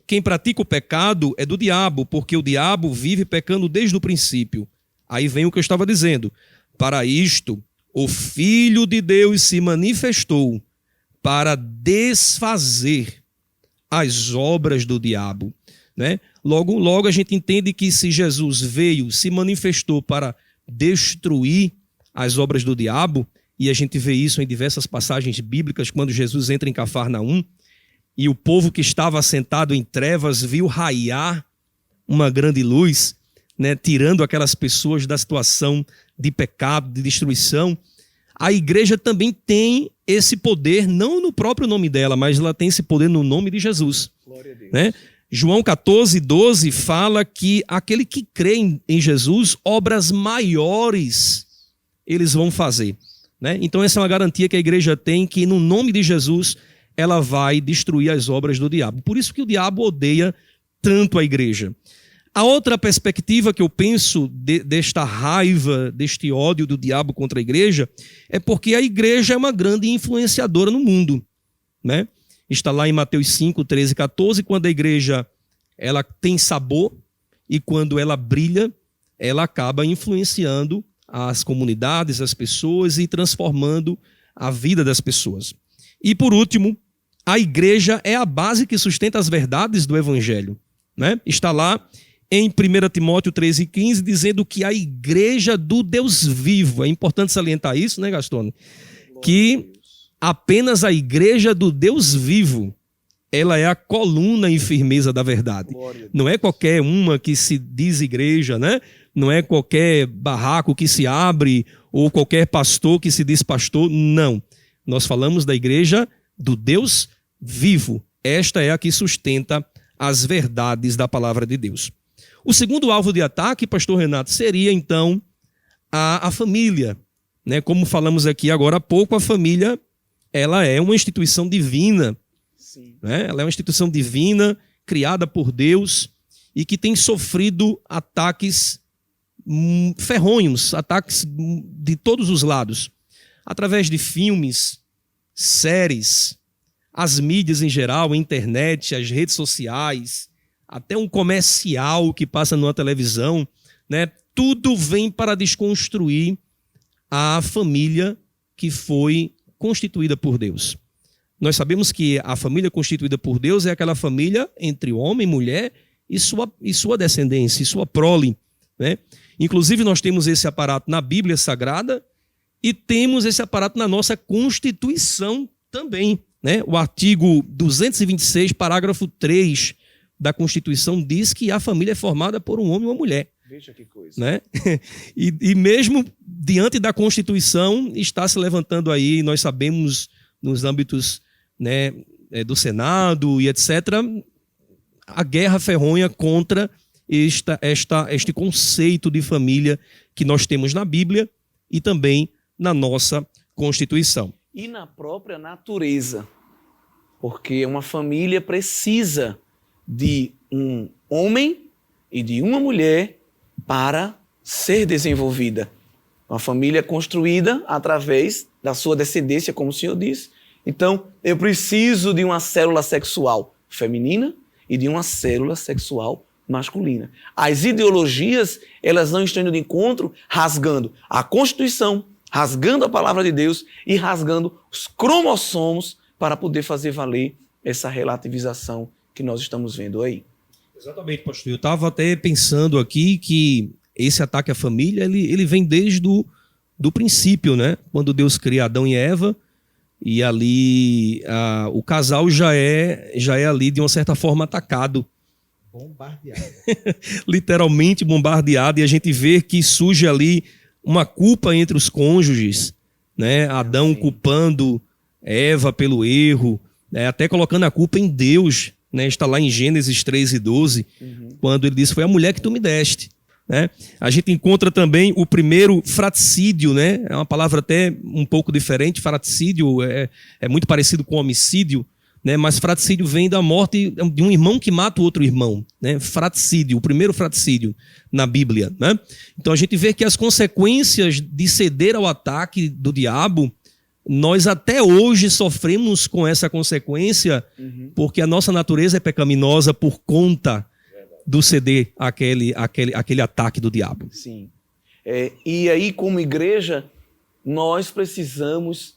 quem pratica o pecado é do diabo, porque o diabo vive pecando desde o princípio. Aí vem o que eu estava dizendo: para isto o Filho de Deus se manifestou, para desfazer as obras do diabo, né? Logo a gente entende que se Jesus veio, se manifestou para destruir as obras do diabo, e a gente vê isso em diversas passagens bíblicas, quando Jesus entra em Cafarnaum, e o povo que estava assentado em trevas viu raiar uma grande luz, né, tirando aquelas pessoas da situação de pecado, de destruição. A igreja também tem esse poder, não no próprio nome dela, mas ela tem esse poder no nome de Jesus. Glória a Deus. Né? João 14:12 fala que aquele que crê em Jesus, obras maiores eles vão fazer, né? Então essa é uma garantia que a igreja tem, que no nome de Jesus ela vai destruir as obras do diabo. Por isso que o diabo odeia tanto a igreja. A outra perspectiva que eu penso desta raiva, deste ódio do diabo contra a igreja, é porque a igreja é uma grande influenciadora no mundo, né? Está lá em Mateus 5:13-14, quando a igreja ela tem sabor e quando ela brilha, ela acaba influenciando as comunidades, as pessoas, e transformando a vida das pessoas. E por último, a igreja é a base que sustenta as verdades do evangelho, né? Está lá em 1 Timóteo 3:15, dizendo que a igreja do Deus vivo, é importante salientar isso, né, Gastone? Que apenas a igreja do Deus vivo, ela é a coluna e firmeza da verdade. Não é qualquer uma que se diz igreja, né? Não é qualquer barraco que se abre ou qualquer pastor que se diz pastor, não. Nós falamos da igreja do Deus vivo. Esta é a que sustenta as verdades da palavra de Deus. O segundo alvo de ataque, pastor Renato, seria então a família, né? Como falamos aqui agora há pouco, a família ela é uma instituição divina, Sim. Né? Ela é uma instituição divina, criada por Deus e que tem sofrido ataques ferronhos, ataques de todos os lados, através de filmes, séries, as mídias em geral, a internet, as redes sociais, até um comercial que passa numa televisão, né? Tudo vem para desconstruir a família que foi constituída por Deus. Nós sabemos que a família constituída por Deus é aquela família entre homem, mulher e sua descendência, e sua prole, né? Inclusive, nós temos esse aparato na Bíblia Sagrada e temos esse aparato na nossa Constituição também, né? O artigo 226, parágrafo 3 da Constituição diz que a família é formada por um homem e uma mulher. Veja que coisa. Né? E mesmo diante da Constituição está se levantando aí, nós sabemos, nos âmbitos, né, do Senado e etc., a guerra ferronha contra este conceito de família que nós temos na Bíblia e também na nossa Constituição. E na própria natureza, porque uma família precisa de um homem e de uma mulher para ser desenvolvida. Uma família construída através da sua descendência, como o Senhor disse. Então, eu preciso de uma célula sexual feminina e de uma célula sexual masculina. As ideologias, elas não estão indo de encontro rasgando a Constituição, rasgando a palavra de Deus e rasgando os cromossomos para poder fazer valer essa relativização que nós estamos vendo aí. Exatamente, pastor. Eu estava até pensando aqui que esse ataque à família, ele vem desde do princípio, né? Quando Deus cria Adão e Eva, e ali o casal já é ali de uma certa forma atacado. Bombardeado. Literalmente bombardeado, e a gente vê que surge ali uma culpa entre os cônjuges, né? Adão Sim. culpando Eva pelo erro, né? Até colocando a culpa em Deus, né? Está lá em Gênesis 3:12, quando ele diz, foi a mulher que tu me deste. Né? A gente encontra também o primeiro fratricídio, né? É uma palavra até um pouco diferente. Fratricídio é muito parecido com homicídio, né? Mas fratricídio vem da morte de um irmão que mata o outro irmão, né? Fratricídio, o primeiro fratricídio na Bíblia, né? Então a gente vê que as consequências de ceder ao ataque do diabo, nós até hoje sofremos com essa consequência, porque a nossa natureza é pecaminosa por conta do ceder aquele ataque do diabo. Sim. E aí, como igreja, nós precisamos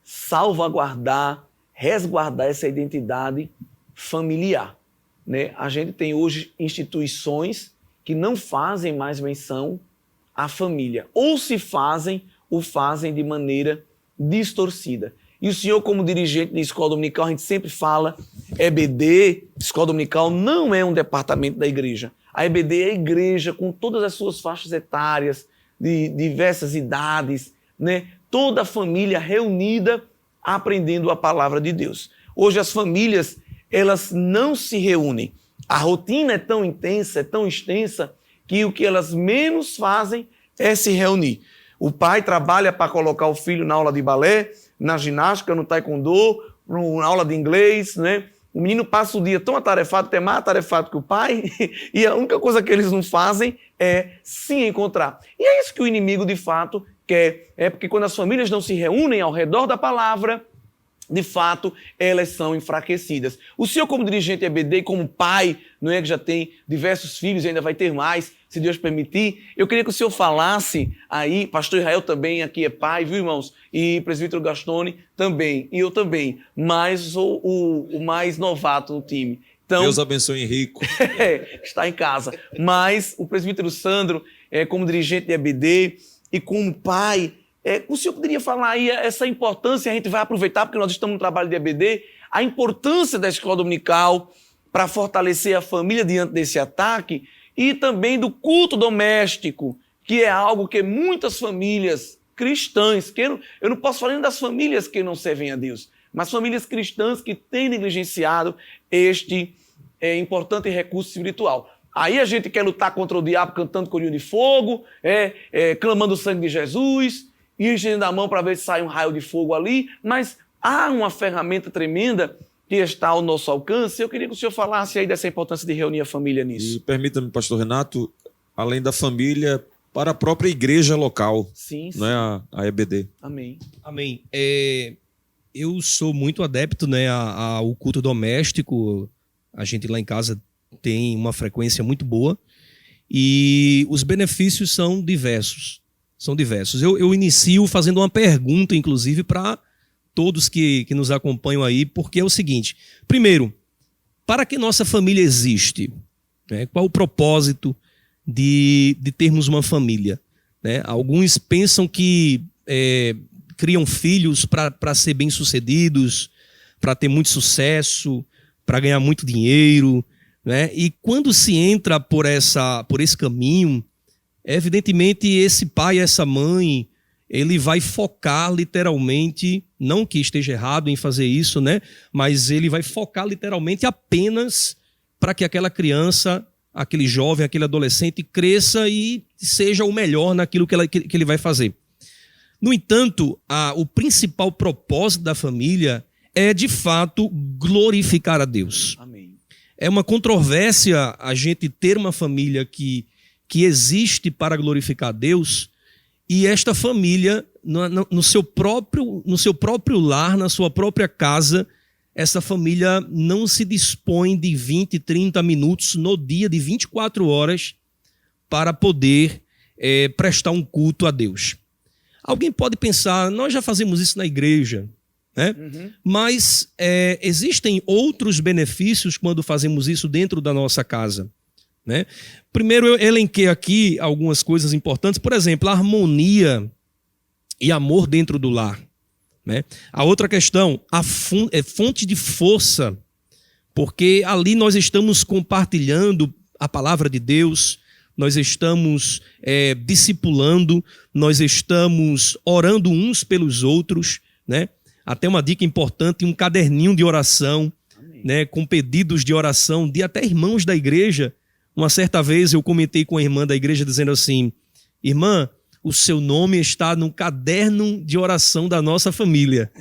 salvaguardar, resguardar essa identidade familiar, né? A gente tem hoje instituições que não fazem mais menção à família. Ou se fazem, o fazem de maneira distorcida. E o senhor, como dirigente de escola dominical, a gente sempre fala, EBD, escola dominical, não é um departamento da igreja. A EBD é a igreja com todas as suas faixas etárias, de diversas idades, né? Toda a família reunida aprendendo a palavra de Deus. Hoje as famílias, elas não se reúnem. A rotina é tão intensa, é tão extensa, que o que elas menos fazem é se reunir. O pai trabalha para colocar o filho na aula de balé, na ginástica, no taekwondo, na aula de inglês, né? O menino passa o dia tão atarefado, até mais atarefado que o pai, e a única coisa que eles não fazem é se encontrar. E é isso que o inimigo, de fato, quer. É porque quando as famílias não se reúnem ao redor da palavra, de fato, elas são enfraquecidas. O senhor, como dirigente EBD, como pai, não é, que já tem diversos filhos e ainda vai ter mais, se Deus permitir, eu queria que o senhor falasse aí, pastor Israel também aqui é pai, viu, irmãos? E presbítero Gastone também, e eu também, mas sou o mais novato no time. Então, Deus abençoe Henrico. Está em casa. Mas o presbítero Sandro, como dirigente de EBD e como pai, o senhor poderia falar aí essa importância, a gente vai aproveitar, porque nós estamos no trabalho de EBD, a importância da escola dominical para fortalecer a família diante desse ataque e também do culto doméstico, que é algo que muitas famílias cristãs, eu não posso falar nem das famílias que não servem a Deus, mas famílias cristãs que têm negligenciado este importante recurso espiritual. Aí a gente quer lutar contra o diabo cantando corinho de fogo, clamando o sangue de Jesus, e estendendo a mão para ver se sai um raio de fogo ali, mas há uma ferramenta tremenda que está ao nosso alcance. Eu queria que o senhor falasse aí dessa importância de reunir a família nisso. E permita-me, pastor Renato, além da família, para a própria igreja local, Sim, não é a EBD. Amém. Amém. Eu sou muito adepto, né, ao culto doméstico. A gente lá em casa tem uma frequência muito boa e os benefícios são diversos. São diversos. Eu inicio fazendo uma pergunta, inclusive, para todos que nos acompanham aí, porque é o seguinte. Primeiro, para que nossa família existe? Né? Qual o propósito de termos uma família? Né? Alguns pensam que criam filhos para ser bem-sucedidos, para ter muito sucesso, para ganhar muito dinheiro. Né? E quando se entra por esse caminho, evidentemente esse pai, essa mãe, ele vai focar literalmente, não que esteja errado em fazer isso, né? Mas ele vai focar literalmente apenas para que aquela criança, aquele jovem, aquele adolescente cresça e seja o melhor naquilo que ele vai fazer. No entanto, o principal propósito da família é, de fato, glorificar a Deus. Amém. É uma controvérsia a gente ter uma família que existe para glorificar a Deus e esta família, no seu próprio lar, na sua própria casa, essa família não se dispõe de 20, 30 minutos no dia de 24 horas para poder prestar um culto a Deus. Alguém pode pensar, nós já fazemos isso na igreja, né? Uhum. Mas existem outros benefícios quando fazemos isso dentro da nossa casa. Né? Primeiro, eu elenquei aqui algumas coisas importantes. Por exemplo, a harmonia e amor dentro do lar. Né? A outra questão, é fonte de força, porque ali nós estamos compartilhando a palavra de Deus, nós estamos discipulando, nós estamos orando uns pelos outros. Né? Até uma dica importante, um caderninho de oração, né? Com pedidos de oração de até irmãos da igreja. Uma certa vez eu comentei com a irmã da igreja dizendo assim: irmã, o seu nome está no caderno de oração da nossa família.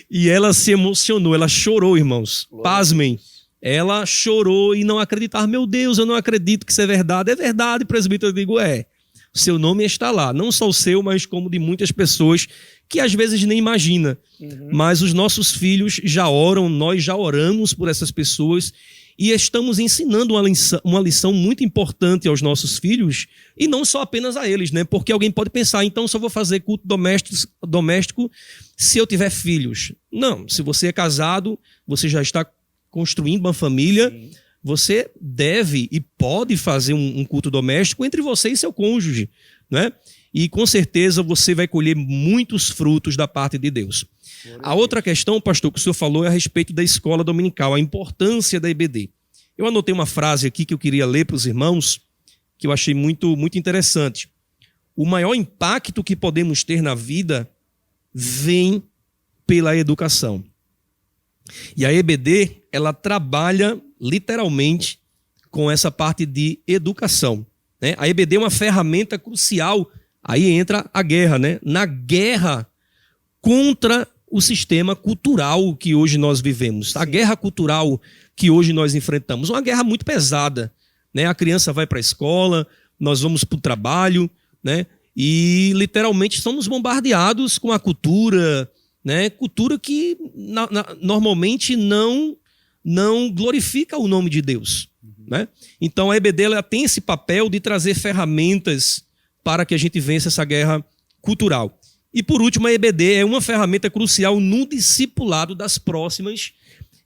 E ela se emocionou, ela chorou, irmãos. Pasmem. Ela chorou e não acreditava. Meu Deus, eu não acredito que isso é verdade. É verdade, presbítero. Eu digo, o seu nome está lá. Não só o seu, mas como de muitas pessoas que às vezes nem imagina. Uhum. Mas os nossos filhos já oram, nós já oramos por essas pessoas. E estamos ensinando uma lição muito importante aos nossos filhos, e não só apenas a eles, né? Porque alguém pode pensar, então só vou fazer culto doméstico se eu tiver filhos. Não, se você é casado, você já está construindo uma família, sim, você deve e pode fazer um culto doméstico entre você e seu cônjuge, né? E com certeza você vai colher muitos frutos da parte de Deus. A outra questão, pastor, que o senhor falou é a respeito da escola dominical, a importância da EBD. Eu anotei uma frase aqui que eu queria ler para os irmãos, que eu achei muito, muito interessante. O maior impacto que podemos ter na vida vem pela educação. E a EBD, ela trabalha literalmente com essa parte de educação. Né? A EBD é uma ferramenta crucial, aí entra a guerra, né? Na guerra contra o sistema cultural que hoje nós vivemos. Sim. A guerra cultural que hoje nós enfrentamos. Uma guerra muito pesada. Né? A criança vai para a escola, nós vamos para o trabalho, né? E literalmente somos bombardeados com a cultura, né? Cultura que normalmente não glorifica o nome de Deus. Uhum. Né? Então a EBD ela tem esse papel de trazer ferramentas para que a gente vença essa guerra cultural. E por último, a EBD é uma ferramenta crucial no discipulado das próximas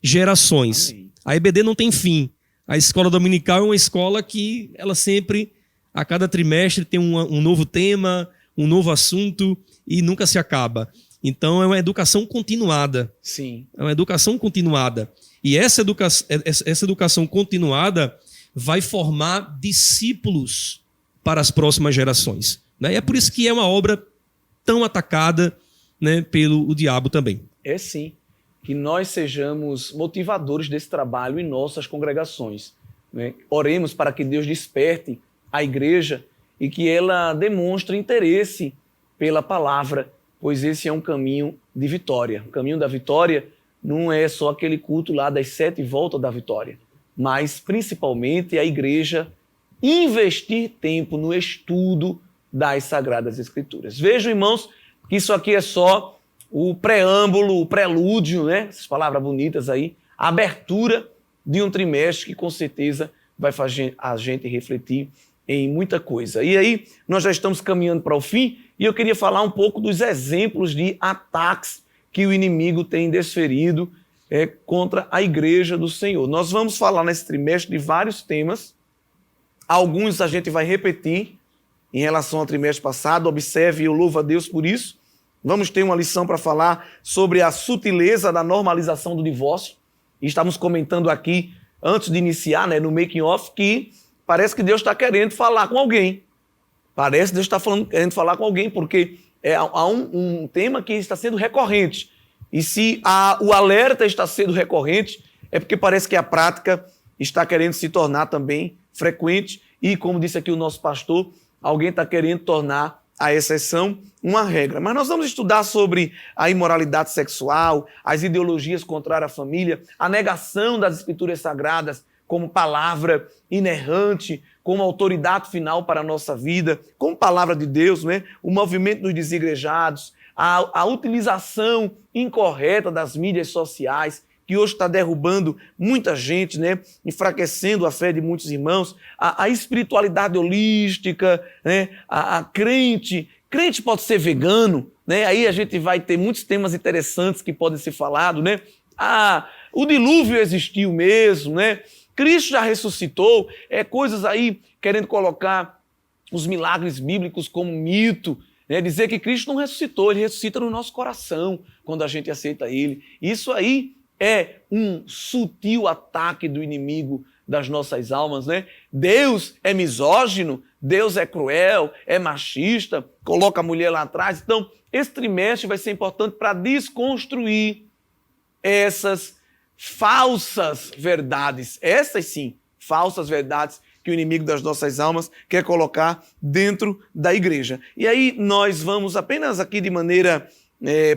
gerações. Amém. A EBD não tem fim. A escola dominical é uma escola que ela sempre, a cada trimestre, tem um novo tema, um novo assunto e nunca se acaba. Então é uma educação continuada. Sim. É uma educação continuada. E essa educação continuada vai formar discípulos para as próximas gerações. Né? E é por isso que é uma obra tão atacada, né, pelo diabo também. É sim, que nós sejamos motivadores desse trabalho em nossas congregações. Né? Oremos para que Deus desperte a igreja e que ela demonstre interesse pela palavra, pois esse é um caminho de vitória. O caminho da vitória não é só aquele culto lá das 7 voltas da vitória, mas principalmente a igreja investir tempo no estudo das Sagradas Escrituras. Vejam, irmãos, que isso aqui é só o preâmbulo, o prelúdio, né? Essas palavras bonitas aí, a abertura de um trimestre que com certeza vai fazer a gente refletir em muita coisa. E aí, nós já estamos caminhando para o fim e eu queria falar um pouco dos exemplos de ataques que o inimigo tem desferido contra a igreja do Senhor. Nós vamos falar nesse trimestre de vários temas. Alguns a gente vai repetir em relação ao trimestre passado. Observe e eu louvo a Deus por isso. Vamos ter uma lição para falar sobre a sutileza da normalização do divórcio. E estávamos comentando aqui, antes de iniciar, no making off, que parece que Deus está querendo falar com alguém. Parece que Deus está querendo falar com alguém, porque há um tema que está sendo recorrente. E se o alerta está sendo recorrente, é porque parece que a prática está querendo se tornar também frequente. E, como disse aqui o nosso pastor, alguém está querendo tornar a exceção uma regra. Mas nós vamos estudar sobre a imoralidade sexual, as ideologias contrárias à família, a negação das escrituras sagradas como palavra inerrante, como autoridade final para a nossa vida, como palavra de Deus, o movimento dos desigrejados, a utilização incorreta das mídias sociais, que hoje está derrubando muita gente, enfraquecendo a fé de muitos irmãos, a espiritualidade holística, a crente pode ser vegano, aí a gente vai ter muitos temas interessantes que podem ser falados, o dilúvio existiu mesmo, Cristo já ressuscitou, coisas aí querendo colocar os milagres bíblicos como mito, dizer que Cristo não ressuscitou, ele ressuscita no nosso coração quando a gente aceita ele. Isso aí é um sutil ataque do inimigo das nossas almas, Deus é misógino, Deus é cruel, é machista, coloca a mulher lá atrás. Então, esse trimestre vai ser importante para desconstruir essas falsas verdades, essas sim, falsas verdades que o inimigo das nossas almas quer colocar dentro da igreja. E aí nós vamos apenas aqui de maneira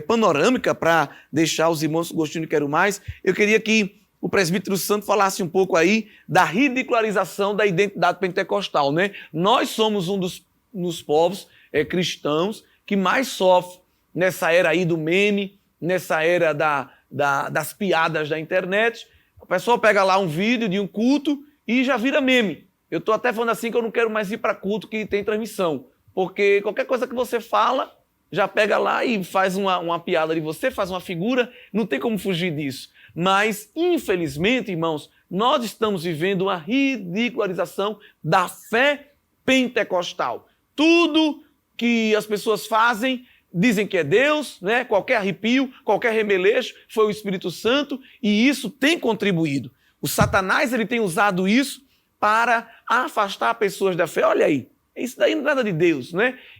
panorâmica, para deixar os irmãos gostinho de quero mais, eu queria que o presbítero Santo falasse um pouco aí da ridicularização da identidade pentecostal, Nós somos um dos povos cristãos que mais sofre nessa era aí do meme, nessa era das piadas da internet. O pessoal pega lá um vídeo de um culto e já vira meme. Eu estou até falando assim que eu não quero mais ir para culto que tem transmissão, porque qualquer coisa que você fala, já pega lá e faz uma piada de você, faz uma figura, não tem como fugir disso. Mas, infelizmente, irmãos, nós estamos vivendo uma ridicularização da fé pentecostal. Tudo que as pessoas fazem, dizem que é Deus, qualquer arrepio, qualquer remeleixo, foi o Espírito Santo, e isso tem contribuído. O Satanás ele tem usado isso para afastar pessoas da fé. Olha aí, isso daí não é nada de Deus,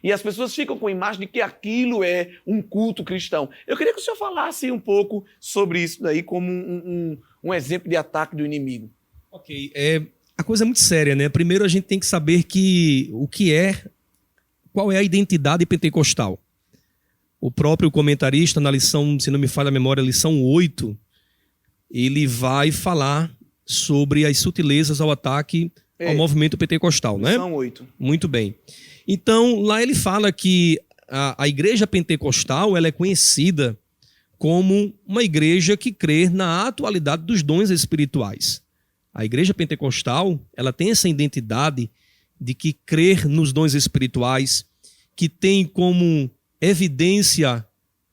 E as pessoas ficam com a imagem de que aquilo é um culto cristão. Eu queria que o senhor falasse um pouco sobre isso daí como um exemplo de ataque do inimigo. Ok, a coisa é muito séria, Primeiro a gente tem que saber qual é a identidade pentecostal. O próprio comentarista, na lição, se não me falha a memória, lição 8, ele vai falar sobre as sutilezas ao ataque ao movimento pentecostal, Lição 8. Muito bem. Então, lá ele fala que a igreja pentecostal ela é conhecida como uma igreja que crê na atualidade dos dons espirituais. A igreja pentecostal ela tem essa identidade de que crer nos dons espirituais, que tem como evidência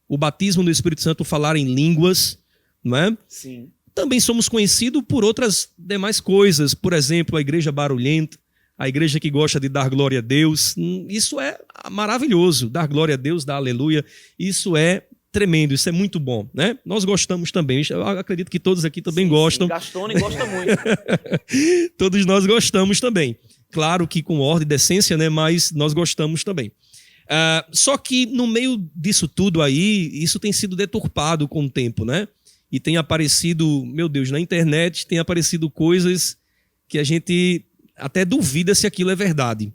o batismo do Espírito Santo, falar em línguas, não é? Sim. Também somos conhecidos por outras demais coisas, por exemplo, a igreja barulhenta, a igreja que gosta de dar glória a Deus. Isso é maravilhoso, dar glória a Deus, dar aleluia, isso é tremendo, isso é muito bom, Nós gostamos também, eu acredito que todos aqui também gostam. Sim, Gastone gosta muito. Todos nós gostamos também. Claro que com ordem e decência, mas nós gostamos também. Só que no meio disso tudo aí, isso tem sido deturpado com o tempo, E tem aparecido, meu Deus, na internet tem aparecido coisas que a gente até duvida se aquilo é verdade.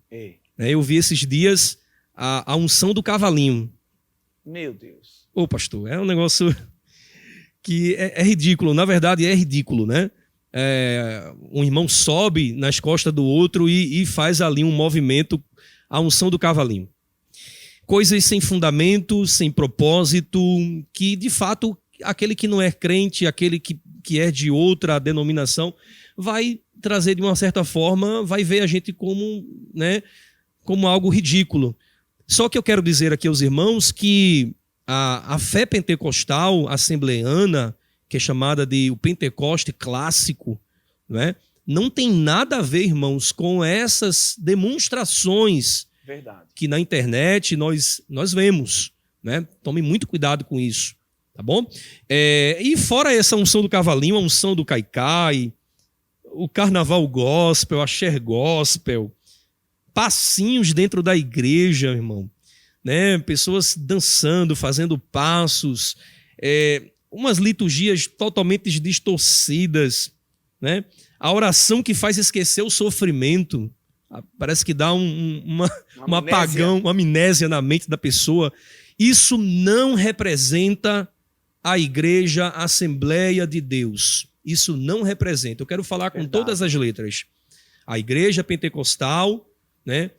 Eu vi esses dias a unção do cavalinho. Meu Deus. Ô pastor, é um negócio que é ridículo. Na verdade, é ridículo, né? Um irmão sobe nas costas do outro e faz ali um movimento, a unção do cavalinho. Coisas sem fundamento, sem propósito, que de fato aquele que não é crente, aquele que é de outra denominação, vai trazer de uma certa forma, vai ver a gente como, né, como algo ridículo. Só que eu quero dizer aqui aos irmãos que a fé pentecostal assembleana, que é chamada de o Pentecoste clássico, né, não tem nada a ver, irmãos, com essas demonstrações Verdade. que na internet nós vemos, né? Tome muito cuidado com isso, tá bom? E fora essa unção do cavalinho, a unção do caicai, o carnaval gospel, a share gospel, passinhos dentro da igreja, irmão, né? Pessoas dançando, fazendo passos, umas liturgias totalmente distorcidas, né? A oração que faz esquecer o sofrimento, parece que dá um apagão, uma amnésia na mente da pessoa. Isso não representa a igreja, a Assembleia de Deus. Isso não representa. Eu quero falar com todas as letras. A igreja pentecostal, né,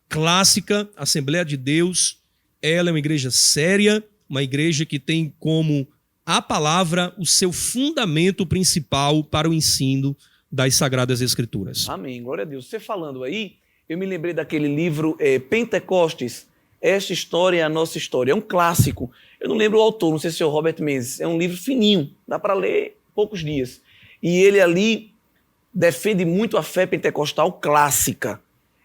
clássica, Assembleia de Deus, ela é uma igreja séria, uma igreja que tem como a palavra o seu fundamento principal para o ensino das Sagradas Escrituras. Amém, glória a Deus. Você falando aí, eu me lembrei daquele livro Pentecostes, Esta História é a Nossa História. É um clássico. Eu não lembro o autor, não sei se é o Robert Menzies. É um livro fininho, dá para ler poucos dias. E ele ali defende muito a fé pentecostal clássica.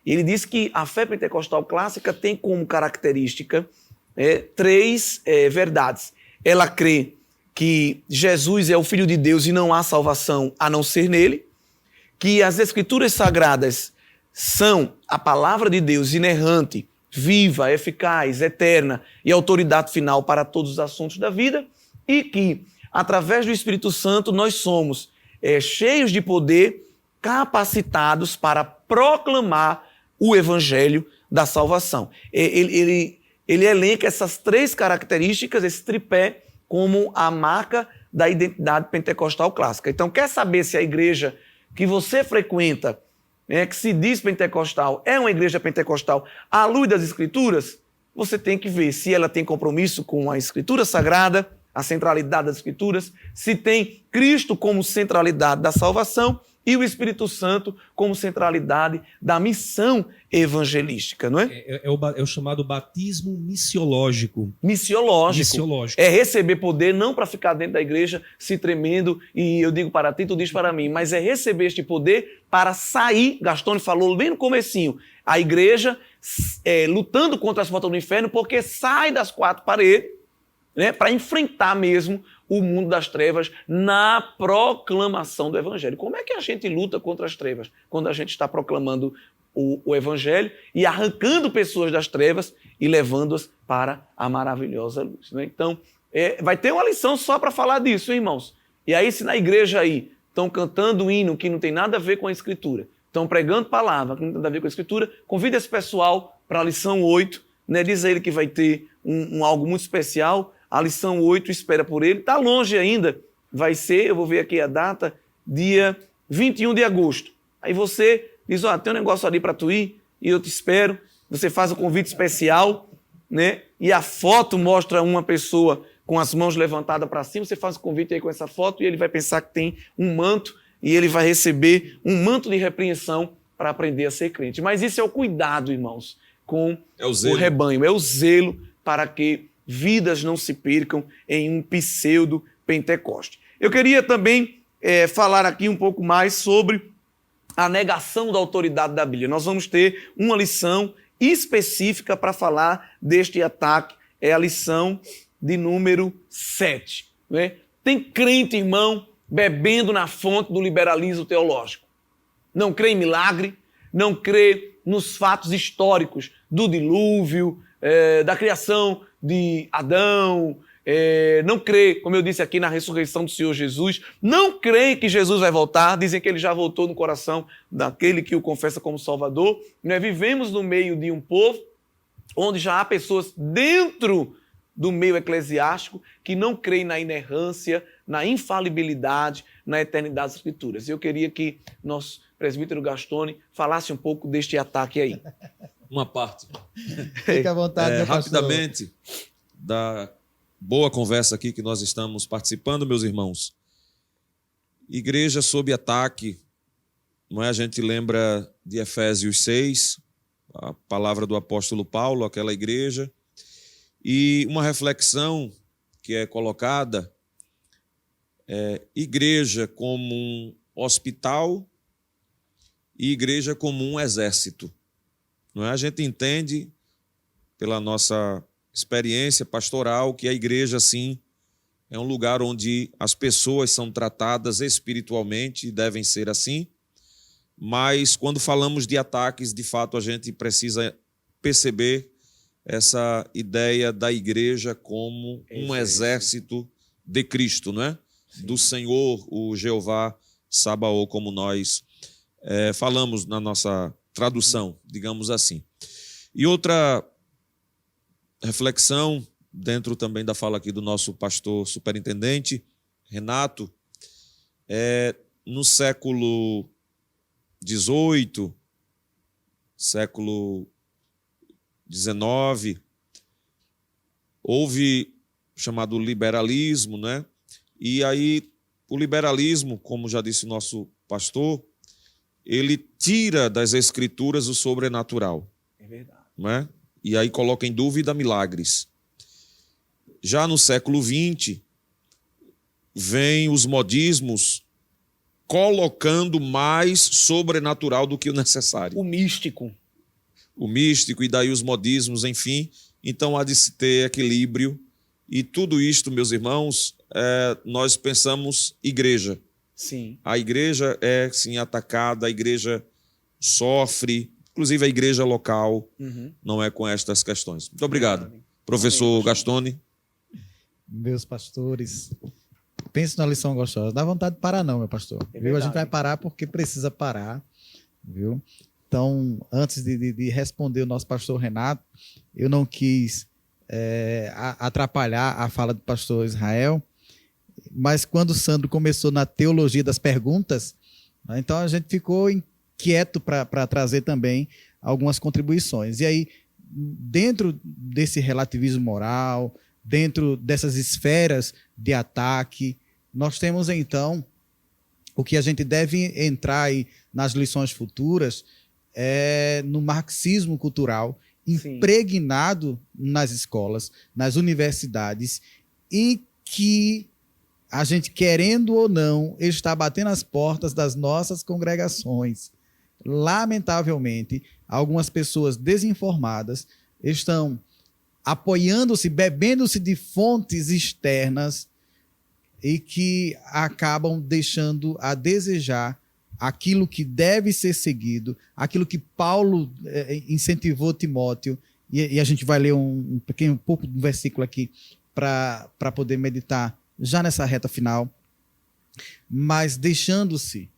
Ele diz que a fé pentecostal clássica tem como característica três verdades. Ela crê que Jesus é o Filho de Deus e não há salvação a não ser nele, que as Escrituras Sagradas são a palavra de Deus inerrante, viva, eficaz, eterna e autoridade final para todos os assuntos da vida, e que, através do Espírito Santo, nós somos cheios de poder, capacitados para proclamar o Evangelho da salvação. Ele elenca essas três características, esse tripé, como a marca da identidade pentecostal clássica. Então, quer saber se a igreja que você frequenta, que se diz pentecostal, é uma igreja pentecostal à luz das Escrituras? Você tem que ver se ela tem compromisso com a Escritura Sagrada, a centralidade das Escrituras, se tem Cristo como centralidade da salvação e o Espírito Santo como centralidade da missão evangelística, não é? É o chamado batismo missiológico. Missiológico. É receber poder não para ficar dentro da igreja se tremendo e eu digo para ti, tu diz para mim, mas é receber este poder para sair, Gastone falou bem no comecinho, a igreja lutando contra as portas do inferno porque sai das quatro paredes, né, para enfrentar mesmo o mundo das trevas na proclamação do Evangelho. Como é que a gente luta contra as trevas? Quando a gente está proclamando o Evangelho e arrancando pessoas das trevas e levando-as para a maravilhosa luz, né? Então, vai ter uma lição só para falar disso, hein, irmãos? E aí, se na igreja aí estão cantando um hino que não tem nada a ver com a Escritura, estão pregando palavra que não tem nada a ver com a Escritura, convida esse pessoal para a lição 8, né? Diz a ele que vai ter algo muito especial. A lição 8 espera por ele. Está longe ainda. Vai ser, eu vou ver aqui a data, dia 21 de agosto. Aí você diz, tem um negócio ali para tu ir e eu te espero. Você faz o convite especial, né? E a foto mostra uma pessoa com as mãos levantadas para cima. Você faz o convite aí com essa foto e ele vai pensar que tem um manto e ele vai receber um manto de repreensão para aprender a ser crente. Mas isso é o cuidado, irmãos, com o rebanho. É o zelo para que vidas não se percam em um pseudo-Pentecoste. Eu queria também falar aqui um pouco mais sobre a negação da autoridade da Bíblia. Nós vamos ter uma lição específica para falar deste ataque. É a lição de número 7. Né? Tem crente, irmão, bebendo na fonte do liberalismo teológico. Não crê em milagre, não crê nos fatos históricos do dilúvio, da criação de Adão, não crê, como eu disse aqui, na ressurreição do Senhor Jesus, não crê que Jesus vai voltar, dizem que ele já voltou no coração daquele que o confessa como Salvador. Nós vivemos no meio de um povo onde já há pessoas dentro do meio eclesiástico que não creem na inerrância, na infalibilidade, na eternidade das Escrituras. Eu queria que nosso presbítero Gastone falasse um pouco deste ataque aí. Uma parte. Fique à vontade, meu pastor. Rapidamente, da boa conversa aqui que nós estamos participando, meus irmãos. Igreja sob ataque, não é? A gente lembra de Efésios 6, a palavra do apóstolo Paulo, aquela igreja, e uma reflexão que é colocada é igreja como um hospital e igreja como um exército. Não é? A gente entende, pela nossa experiência pastoral, que a igreja, sim, é um lugar onde as pessoas são tratadas espiritualmente e devem ser assim, mas quando falamos de ataques, de fato, a gente precisa perceber essa ideia da igreja como um exército de Cristo, não é? Sim. Do Senhor, o Jeová Sabaoth, como nós falamos na nossa tradução, digamos assim. E outra reflexão, dentro também da fala aqui do nosso pastor superintendente, Renato, no século XVIII, século XIX, houve o chamado liberalismo, né? E aí o liberalismo, como já disse o nosso pastor, ele tira das escrituras o sobrenatural. É verdade. Não é? E aí coloca em dúvida milagres. Já no século XX, vem os modismos colocando mais sobrenatural do que o necessário. O místico. O místico, e daí os modismos, enfim. Então há de se ter equilíbrio. E tudo isto, meus irmãos, nós pensamos igreja. Sim. A igreja é, sim, atacada, a igreja sofre, inclusive a igreja local, não é com estas questões. Muito obrigado. Professor Gastone. Meus pastores, pense na lição gostosa. Dá vontade de parar não, meu pastor. Viu? A gente vai parar porque precisa parar. Viu? Então, antes de responder o nosso pastor Renato, eu não quis atrapalhar a fala do pastor Israel, mas quando o Sandro começou na teologia das perguntas, né, então a gente ficou inquieto para trazer também algumas contribuições. E aí, dentro desse relativismo moral, dentro dessas esferas de ataque, nós temos então o que a gente deve entrar aí nas lições futuras no marxismo cultural, impregnado nas escolas, nas universidades, e que a gente, querendo ou não, está batendo as portas das nossas congregações. Lamentavelmente, algumas pessoas desinformadas estão apoiando-se, bebendo-se de fontes externas e que acabam deixando a desejar aquilo que deve ser seguido, aquilo que Paulo incentivou Timóteo, e a gente vai ler um pouco do versículo aqui para poder meditar já nessa reta final, mas deixando-se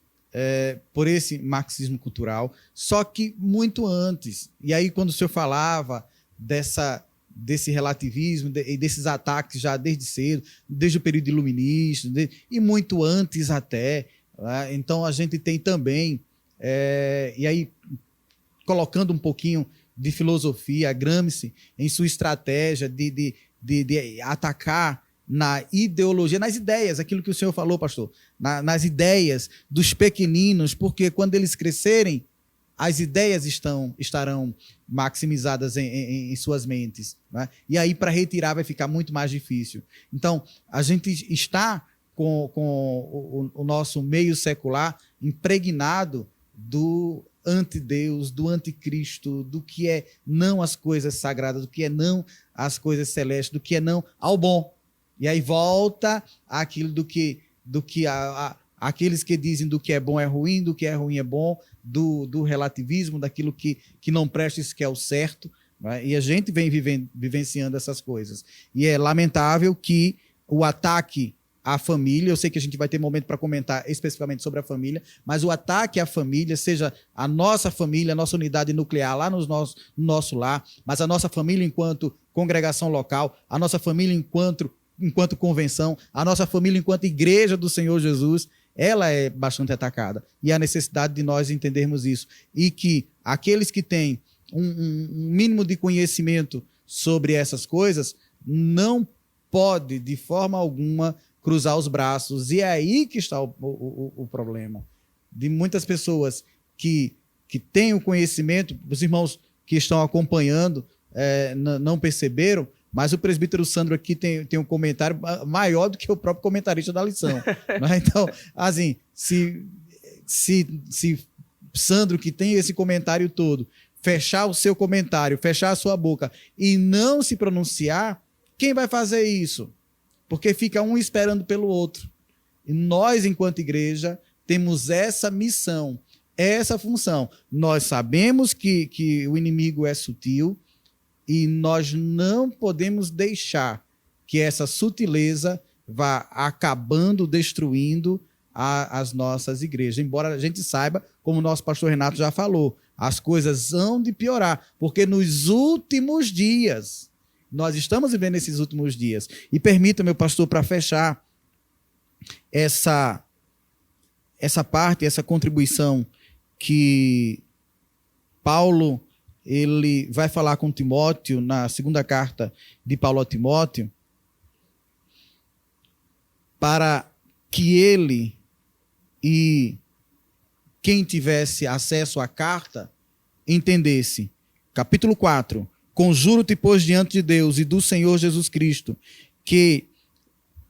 por esse marxismo cultural, só que muito antes. E aí, quando o senhor falava desse relativismo e desses ataques já desde cedo, desde o período iluminista, e muito antes até, né? Então a gente tem também, e aí colocando um pouquinho de filosofia, Gramsci, em sua estratégia de atacar na ideologia, nas ideias, aquilo que o senhor falou, pastor, nas ideias dos pequeninos, porque quando eles crescerem, as ideias estarão maximizadas em suas mentes, né? E aí, para retirar, vai ficar muito mais difícil. Então, a gente está com o nosso meio secular impregnado do antideus, do anticristo, do que é não as coisas sagradas, do que é não as coisas celestes, do que é não ao bom. E aí volta aquilo do que aqueles que dizem do que é bom é ruim, do que é ruim é bom, do relativismo, daquilo que não presta, isso que é o certo, né? E a gente vem vivenciando essas coisas. E é lamentável que o ataque à família, eu sei que a gente vai ter momento para comentar especificamente sobre a família, mas o ataque à família, seja a nossa família, a nossa unidade nuclear lá no nosso lar, mas a nossa família enquanto congregação local, a nossa família enquanto enquanto convenção, a nossa família enquanto igreja do Senhor Jesus, ela é bastante atacada. E a necessidade de nós entendermos isso. E que aqueles que têm um mínimo de conhecimento sobre essas coisas não pode, de forma alguma, cruzar os braços. E é aí que está o problema. De muitas pessoas que têm o conhecimento, os irmãos que estão acompanhando não perceberam, mas o presbítero Sandro aqui tem um comentário maior do que o próprio comentarista da lição. Né? Então, assim, se Sandro, que tem esse comentário todo, fechar o seu comentário, fechar a sua boca e não se pronunciar, quem vai fazer isso? Porque fica um esperando pelo outro. E nós, enquanto igreja, temos essa missão, essa função. Nós sabemos que o inimigo é sutil e nós não podemos deixar que essa sutileza vá acabando, destruindo as nossas igrejas. Embora a gente saiba, como o nosso pastor Renato já falou, as coisas vão de piorar, porque nos últimos dias, nós estamos vivendo esses últimos dias. E permita, meu pastor, para fechar essa parte, essa contribuição que Paulo ele vai falar com Timóteo na segunda carta de Paulo a Timóteo, para que ele e quem tivesse acesso à carta entendesse. Capítulo 4. Conjuro-te, pois, diante de Deus e do Senhor Jesus Cristo, que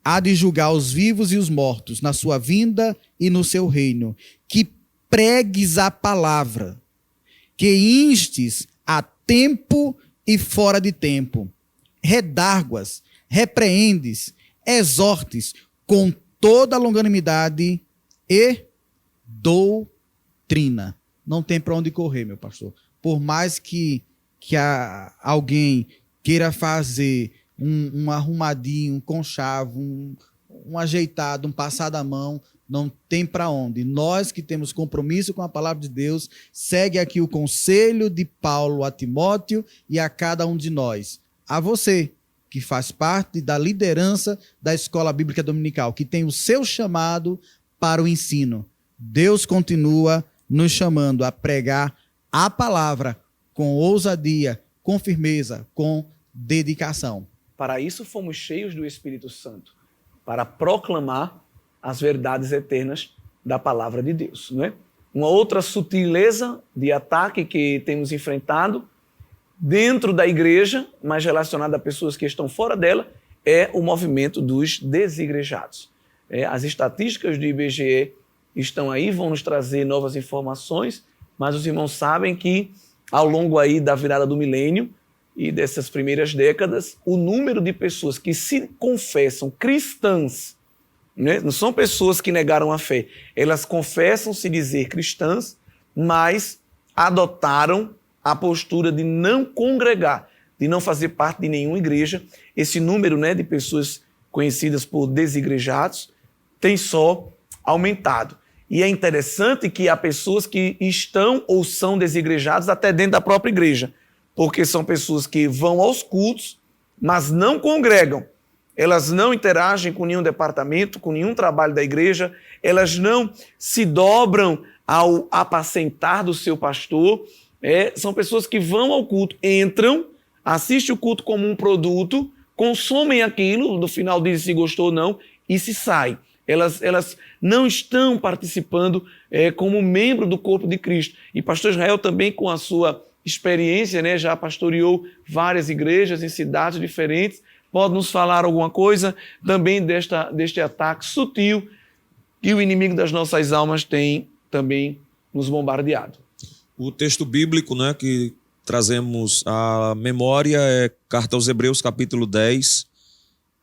há de julgar os vivos e os mortos na sua vinda e no seu reino, que pregues a palavra, que instes a tempo e fora de tempo, redárguas, repreendes, exortes com toda a longanimidade e doutrina. Não tem para onde correr, meu pastor. Por mais que alguém queira fazer um arrumadinho, um conchavo, um ajeitado, um passado à mão, não tem para onde. Nós que temos compromisso com a palavra de Deus, segue aqui o conselho de Paulo a Timóteo e a cada um de nós. A você, que faz parte da liderança da Escola Bíblica Dominical, que tem o seu chamado para o ensino. Deus continua nos chamando a pregar a palavra com ousadia, com firmeza, com dedicação. Para isso fomos cheios do Espírito Santo, para proclamar as verdades eternas da palavra de Deus. Não é? Uma outra sutileza de ataque que temos enfrentado dentro da igreja, mas relacionada a pessoas que estão fora dela, é o movimento dos desigrejados. As estatísticas do IBGE estão aí, vão nos trazer novas informações, mas os irmãos sabem que ao longo aí da virada do milênio e dessas primeiras décadas, o número de pessoas que se confessam cristãs, né? Não são pessoas que negaram a fé, elas confessam se dizer cristãs, mas adotaram a postura de não congregar, de não fazer parte de nenhuma igreja. Esse número, né, de pessoas conhecidas por desigrejados tem só aumentado. E é interessante que há pessoas que estão ou são desigrejadas até dentro da própria igreja, porque são pessoas que vão aos cultos, mas não congregam. Elas não interagem com nenhum departamento, com nenhum trabalho da igreja, elas não se dobram ao apacentar do seu pastor. São pessoas que vão ao culto, entram, assistem o culto como um produto, consomem aquilo, no final dizem se gostou ou não, e se saem. Elas não estão participando como membro do corpo de Cristo. E pastor Israel também, com a sua experiência, né, já pastoreou várias igrejas em cidades diferentes. Pode nos falar alguma coisa também deste ataque sutil que o inimigo das nossas almas tem também nos bombardeado? O texto bíblico, né, que trazemos à memória é Carta aos Hebreus, capítulo 10,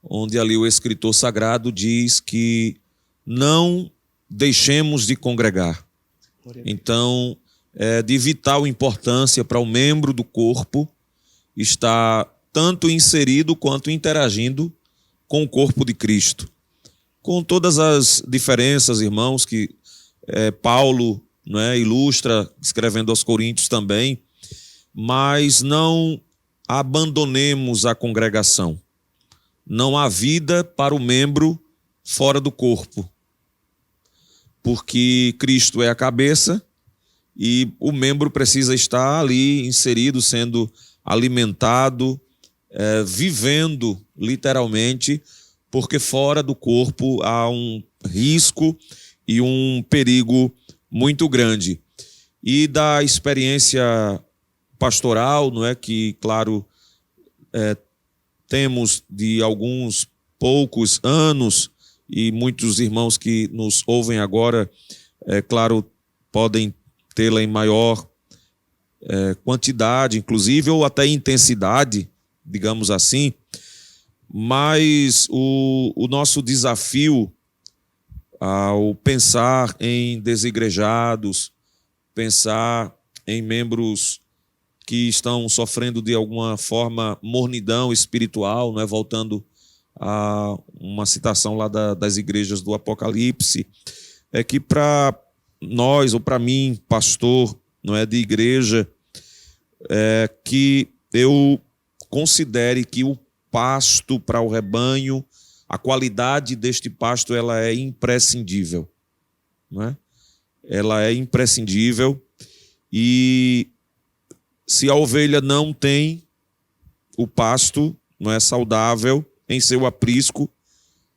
onde ali o escritor sagrado diz que não deixemos de congregar. Então, é de vital importância para o membro do corpo estar tanto inserido quanto interagindo com o corpo de Cristo. Com todas as diferenças, irmãos, que Paulo, né, ilustra, escrevendo aos Coríntios também, mas não abandonemos a congregação. não há vida para o membro fora do corpo, porque Cristo é a cabeça e o membro precisa estar ali inserido, sendo alimentado, vivendo literalmente, porque fora do corpo há um risco e um perigo muito grande. E da experiência pastoral, não é, que, claro, temos de alguns poucos anos, e muitos irmãos que nos ouvem agora, claro, podem tê-la em maior quantidade, inclusive, ou até intensidade, digamos assim, mas o nosso desafio ao pensar em desigrejados, pensar em membros que estão sofrendo de alguma forma mornidão espiritual, não é? Voltando a uma citação lá das igrejas do Apocalipse, é que para nós, ou para mim, pastor, não é, de igreja, que eu considere que o pasto para o rebanho, a qualidade deste pasto, ela é imprescindível, não é? Ela é imprescindível, e se a ovelha não tem o pasto, não é saudável em seu aprisco,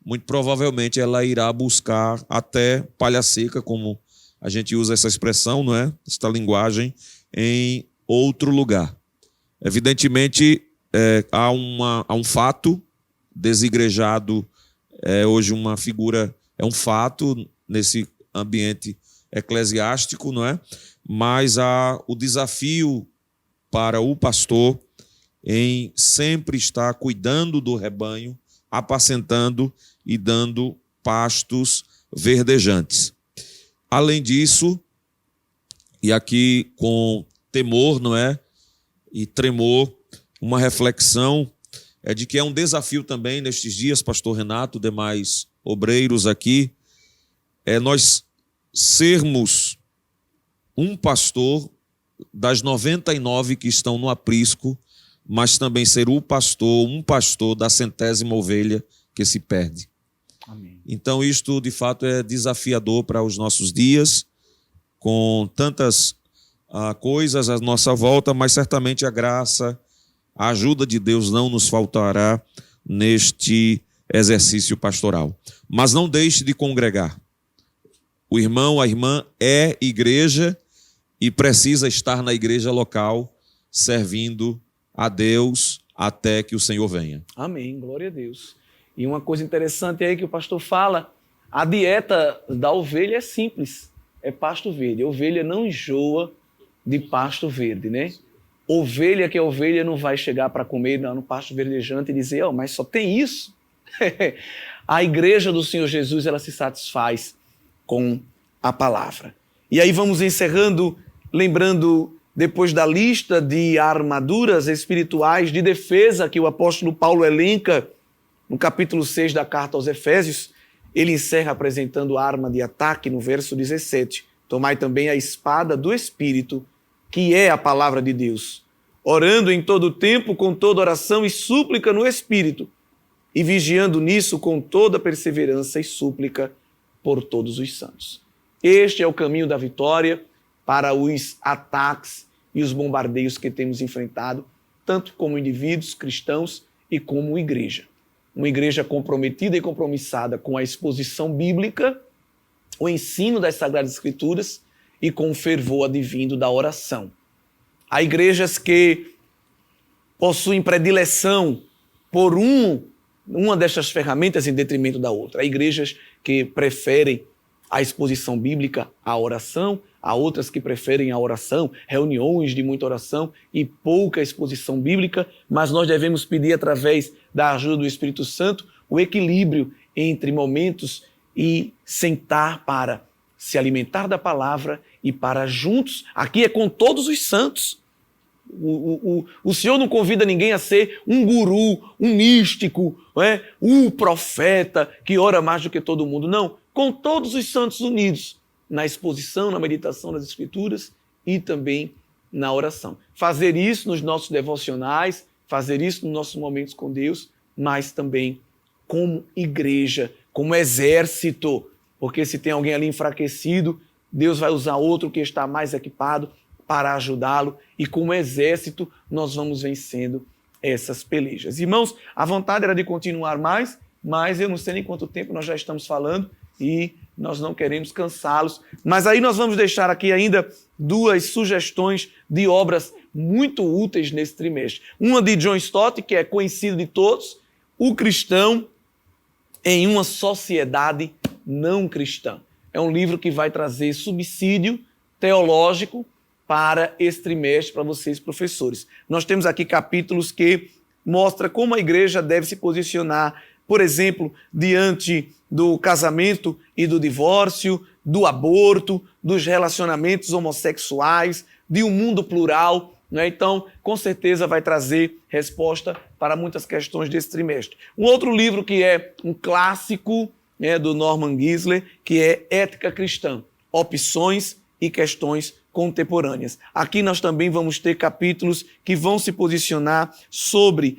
muito provavelmente ela irá buscar até palha seca, como a gente usa essa expressão, não é? Esta linguagem, em outro lugar. Evidentemente, há um fato, desigrejado hoje uma figura, é um fato nesse ambiente eclesiástico, não é? Mas há o desafio para o pastor em sempre estar cuidando do rebanho, apacentando e dando pastos verdejantes. Além disso, e aqui com temor, não é? E tremor, uma reflexão de que é um desafio também nestes dias, pastor Renato, demais obreiros aqui, nós sermos um pastor das 99 que estão no aprisco, mas também ser um pastor da 100ª ovelha que se perde. Amém. Então isto de fato é desafiador para os nossos dias, com tantas coisas à nossa volta, mas certamente a graça, a ajuda de Deus não nos faltará neste exercício pastoral. Mas não deixe de congregar. O irmão, a irmã é igreja e precisa estar na igreja local, servindo a Deus até que o Senhor venha. Amém, glória a Deus. E uma coisa interessante aí que o pastor fala, a dieta da ovelha é simples, é pasto verde. A ovelha não enjoa de pasto verde, né? Ovelha que é ovelha não vai chegar para comer no pasto verdejante e dizer, mas só tem isso? A igreja do Senhor Jesus, ela se satisfaz com a palavra. E aí vamos encerrando, lembrando, depois da lista de armaduras espirituais de defesa que o apóstolo Paulo elenca no capítulo 6 da carta aos Efésios, ele encerra apresentando a arma de ataque no verso 17. Tomai também a espada do Espírito, que é a palavra de Deus, orando em todo o tempo com toda oração e súplica no Espírito, e vigiando nisso com toda perseverança e súplica por todos os santos. Este é o caminho da vitória para os ataques e os bombardeios que temos enfrentado, tanto como indivíduos cristãos e como igreja. Uma igreja comprometida e compromissada com a exposição bíblica, o ensino das Sagradas Escrituras e com o fervor advindo da oração. Há igrejas que possuem predileção por uma destas ferramentas em detrimento da outra. Há igrejas que preferem a exposição bíblica à oração, há outras que preferem a oração, reuniões de muita oração e pouca exposição bíblica, mas nós devemos pedir, através da ajuda do Espírito Santo, o equilíbrio entre momentos e sentar para se alimentar da palavra e para juntos, aqui é com todos os santos. O Senhor não convida ninguém a ser um guru, um místico, o profeta que ora mais do que todo mundo. Não, com todos os santos unidos na exposição, na meditação das Escrituras e também na oração. Fazer isso nos nossos devocionais, fazer isso nos nossos momentos com Deus, mas também como igreja, como exército, porque se tem alguém ali enfraquecido, Deus vai usar outro que está mais equipado para ajudá-lo, e como exército nós vamos vencendo essas pelejas. Irmãos, a vontade era de continuar mais, mas eu não sei nem quanto tempo nós já estamos falando e nós não queremos cansá-los. Mas aí nós vamos deixar aqui ainda 2 sugestões de obras muito úteis nesse trimestre. Uma de John Stott, que é conhecido de todos, O Cristão em uma Sociedade Não Cristã. É um livro que vai trazer subsídio teológico para esse trimestre, para vocês, professores. Nós temos aqui capítulos que mostram como a igreja deve se posicionar, por exemplo, diante do casamento e do divórcio, do aborto, dos relacionamentos homossexuais, de um mundo plural, né? Então, com certeza vai trazer resposta para muitas questões desse trimestre. Um outro livro que é um clássico, né, do Norman Geisler, que é Ética Cristã, Opções e Questões Contemporâneas. Aqui nós também vamos ter capítulos que vão se posicionar sobre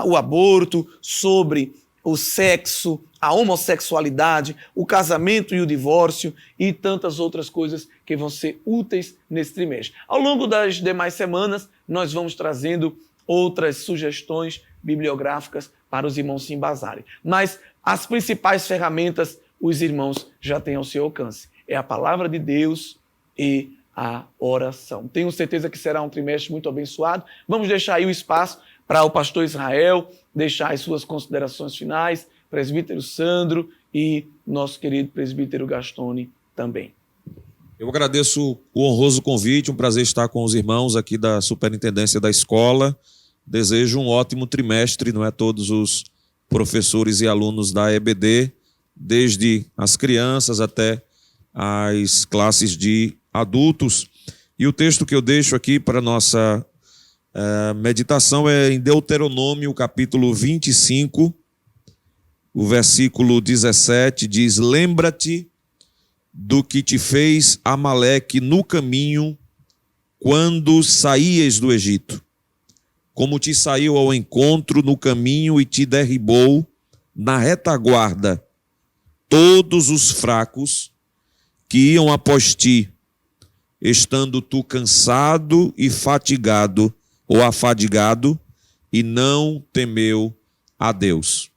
o aborto, sobre o sexo, a homossexualidade, o casamento e o divórcio e tantas outras coisas que vão ser úteis nesse trimestre. Ao longo das demais semanas, nós vamos trazendo outras sugestões bibliográficas para os irmãos se embasarem. Mas as principais ferramentas os irmãos já têm ao seu alcance. É a palavra de Deus e a oração. Tenho certeza que será um trimestre muito abençoado. Vamos deixar aí o espaço para o pastor Israel deixar as suas considerações finais, presbítero Sandro e nosso querido presbítero Gastone também. Eu agradeço o honroso convite, um prazer estar com os irmãos aqui da Superintendência da Escola. Desejo um ótimo trimestre, não é? Todos os professores e alunos da EBD, desde as crianças até as classes de adultos. E o texto que eu deixo aqui para nossa meditação é em Deuteronômio, capítulo 25, o versículo 17, diz: lembra-te do que te fez Amaleque no caminho quando saías do Egito, como te saiu ao encontro no caminho e te derribou na retaguarda todos os fracos que iam após ti, estando tu cansado e fatigado ou afadigado, e não temeu a Deus.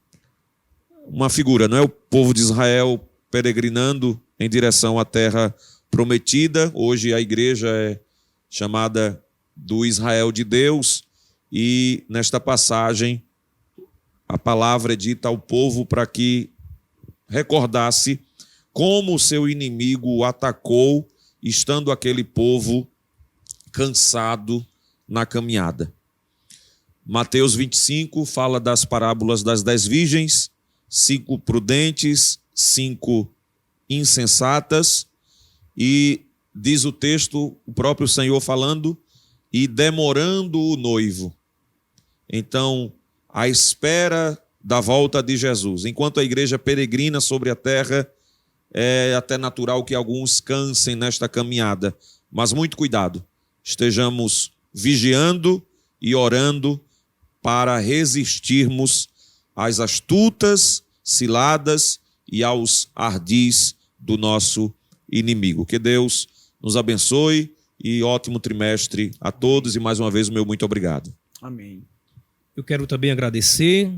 Uma figura, não é? O povo de Israel peregrinando em direção à terra prometida. Hoje a igreja é chamada do Israel de Deus, e nesta passagem a palavra é dita ao povo para que recordasse como o seu inimigo o atacou, estando aquele povo cansado na caminhada. Mateus 25 fala das parábolas das 10 virgens, 5 prudentes, 5 insensatas, e diz o texto, o próprio Senhor falando, e demorando o noivo. Então, à espera da volta de Jesus, enquanto a igreja peregrina sobre a terra, é até natural que alguns cansem nesta caminhada, mas muito cuidado, estejamos vigiando e orando para resistirmos às astutas ciladas e aos ardis do nosso inimigo. Que Deus nos abençoe e ótimo trimestre a todos, e mais uma vez o meu muito obrigado. Amém. Eu quero também agradecer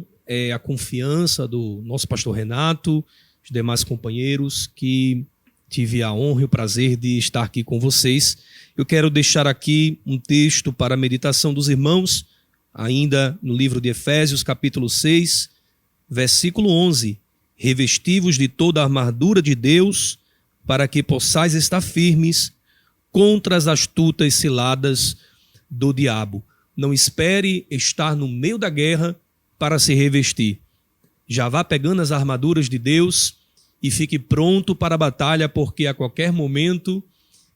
a confiança do nosso pastor Renato, os demais companheiros, que tive a honra e o prazer de estar aqui com vocês. Eu quero deixar aqui um texto para a meditação dos irmãos, ainda no livro de Efésios, capítulo 6, versículo 11. Revesti-vos de toda a armadura de Deus, para que possais estar firmes contra as astutas ciladas do diabo. Não espere estar no meio da guerra para se revestir. Já vá pegando as armaduras de Deus e fique pronto para a batalha, porque a qualquer momento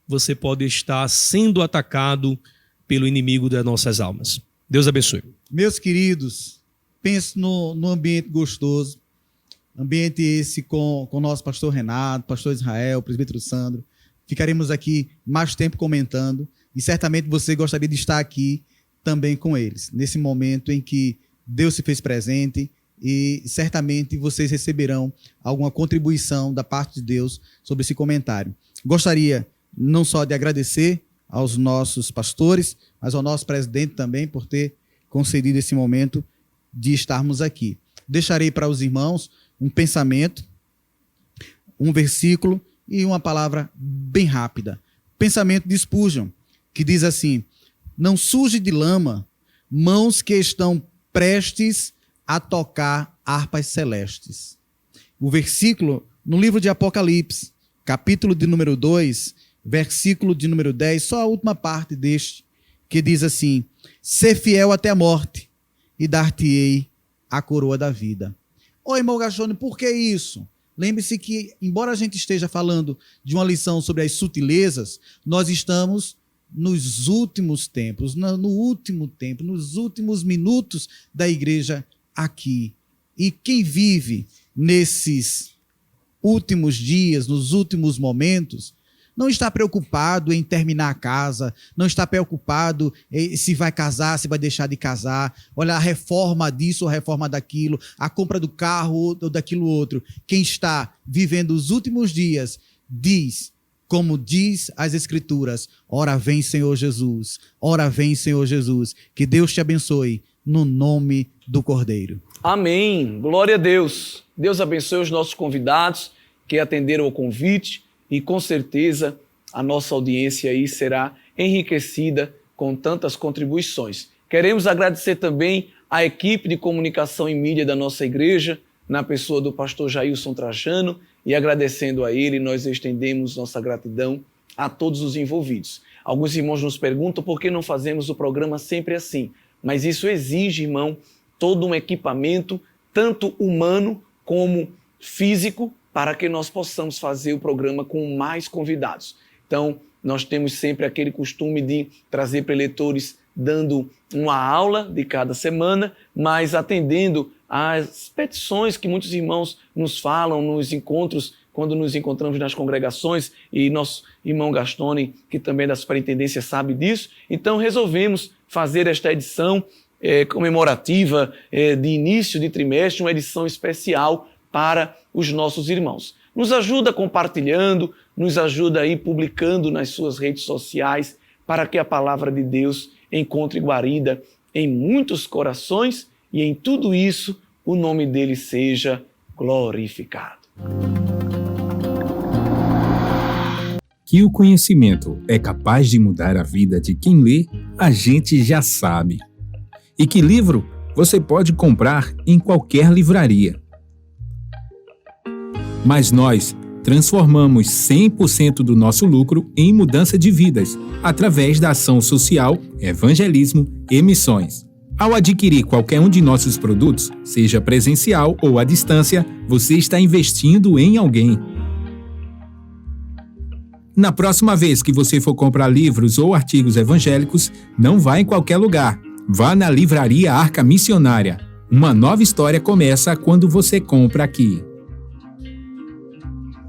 você pode estar sendo atacado pelo inimigo das nossas almas. Deus abençoe. Meus queridos, pense no ambiente gostoso, ambiente esse com o nosso pastor Renato, pastor Israel, presbítero Sandro. Ficaremos aqui mais tempo comentando, e certamente você gostaria de estar aqui também com eles, nesse momento em que Deus se fez presente, e certamente vocês receberão alguma contribuição da parte de Deus sobre esse comentário. Gostaria não só de agradecer aos nossos pastores, mas ao nosso presidente também por ter concedido esse momento de estarmos aqui. Deixarei para os irmãos um pensamento, um versículo e uma palavra bem rápida. Pensamento de Spurgeon, que diz assim: não suje de lama mãos que estão prestes a tocar harpas celestes. O versículo no livro de Apocalipse, capítulo de número 2, versículo de número 10, só a última parte deste, que diz assim: ser fiel até a morte e dar-te-ei a coroa da vida. Ô, irmão Gastone, por que isso? Lembre-se que, embora a gente esteja falando de uma lição sobre as sutilezas, nós estamos nos últimos tempos, no último tempo, nos últimos minutos da igreja aqui. E quem vive nesses últimos dias, nos últimos momentos, não está preocupado em terminar a casa, não está preocupado se vai casar, se vai deixar de casar, olha a reforma disso ou a reforma daquilo, a compra do carro ou daquilo outro. Quem está vivendo os últimos dias diz, como diz as Escrituras: ora vem, Senhor Jesus, ora vem, Senhor Jesus. Que Deus te abençoe no nome do Cordeiro. Amém. Glória a Deus. Deus abençoe os nossos convidados que atenderam ao convite. E com certeza a nossa audiência aí será enriquecida com tantas contribuições. Queremos agradecer também à equipe de comunicação e mídia da nossa igreja, na pessoa do pastor Jailson Trajano, e agradecendo a ele, nós estendemos nossa gratidão a todos os envolvidos. Alguns irmãos nos perguntam por que não fazemos o programa sempre assim, mas isso exige, irmão, todo um equipamento, tanto humano como físico, para que nós possamos fazer o programa com mais convidados. Então, nós temos sempre aquele costume de trazer preletores dando uma aula de cada semana, mas atendendo às petições que muitos irmãos nos falam nos encontros, quando nos encontramos nas congregações, e nosso irmão Gastone, que também é da superintendência, sabe disso. Então, resolvemos fazer esta edição comemorativa de início de trimestre, uma edição especial para os nossos irmãos. Nos ajuda compartilhando, nos ajuda aí publicando nas suas redes sociais, para que a palavra de Deus encontre guarida em muitos corações e em tudo isso o nome dele seja glorificado. Que o conhecimento é capaz de mudar a vida de quem lê, a gente já sabe. E que livro você pode comprar em qualquer livraria. Mas nós transformamos 100% do nosso lucro em mudança de vidas, através da ação social, evangelismo e missões. Ao adquirir qualquer um de nossos produtos, seja presencial ou à distância, você está investindo em alguém. Na próxima vez que você for comprar livros ou artigos evangélicos, não vá em qualquer lugar. Vá na Livraria Arca Missionária. Uma nova história começa quando você compra aqui.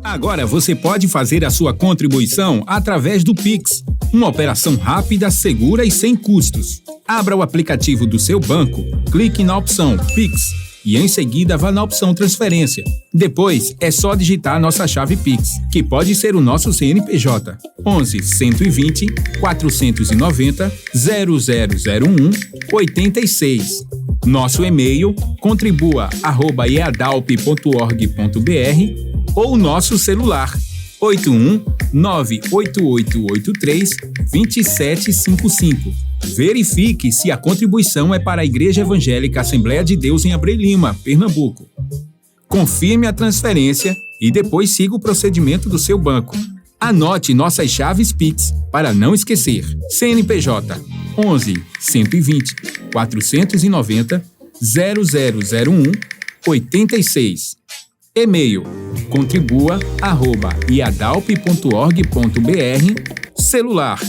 Agora você pode fazer a sua contribuição através do Pix, uma operação rápida, segura e sem custos. Abra o aplicativo do seu banco, clique na opção Pix e em seguida vá na opção Transferência. Depois é só digitar nossa chave Pix, que pode ser o nosso CNPJ 11 120 490 0001 86. Nosso e-mail contribua@eadalp.org.br ou nosso celular 81-98883-2755. Verifique se a contribuição é para a Igreja Evangélica Assembleia de Deus em Abreu Lima, Pernambuco. Confirme a transferência e depois siga o procedimento do seu banco. Anote nossas chaves Pix para não esquecer. CNPJ 11 120 490 0001 86. E-mail contribua@iadalp.org.br. Celular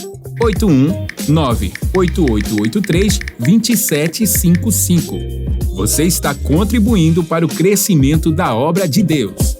81-98883-2755. Você está contribuindo para o crescimento da obra de Deus.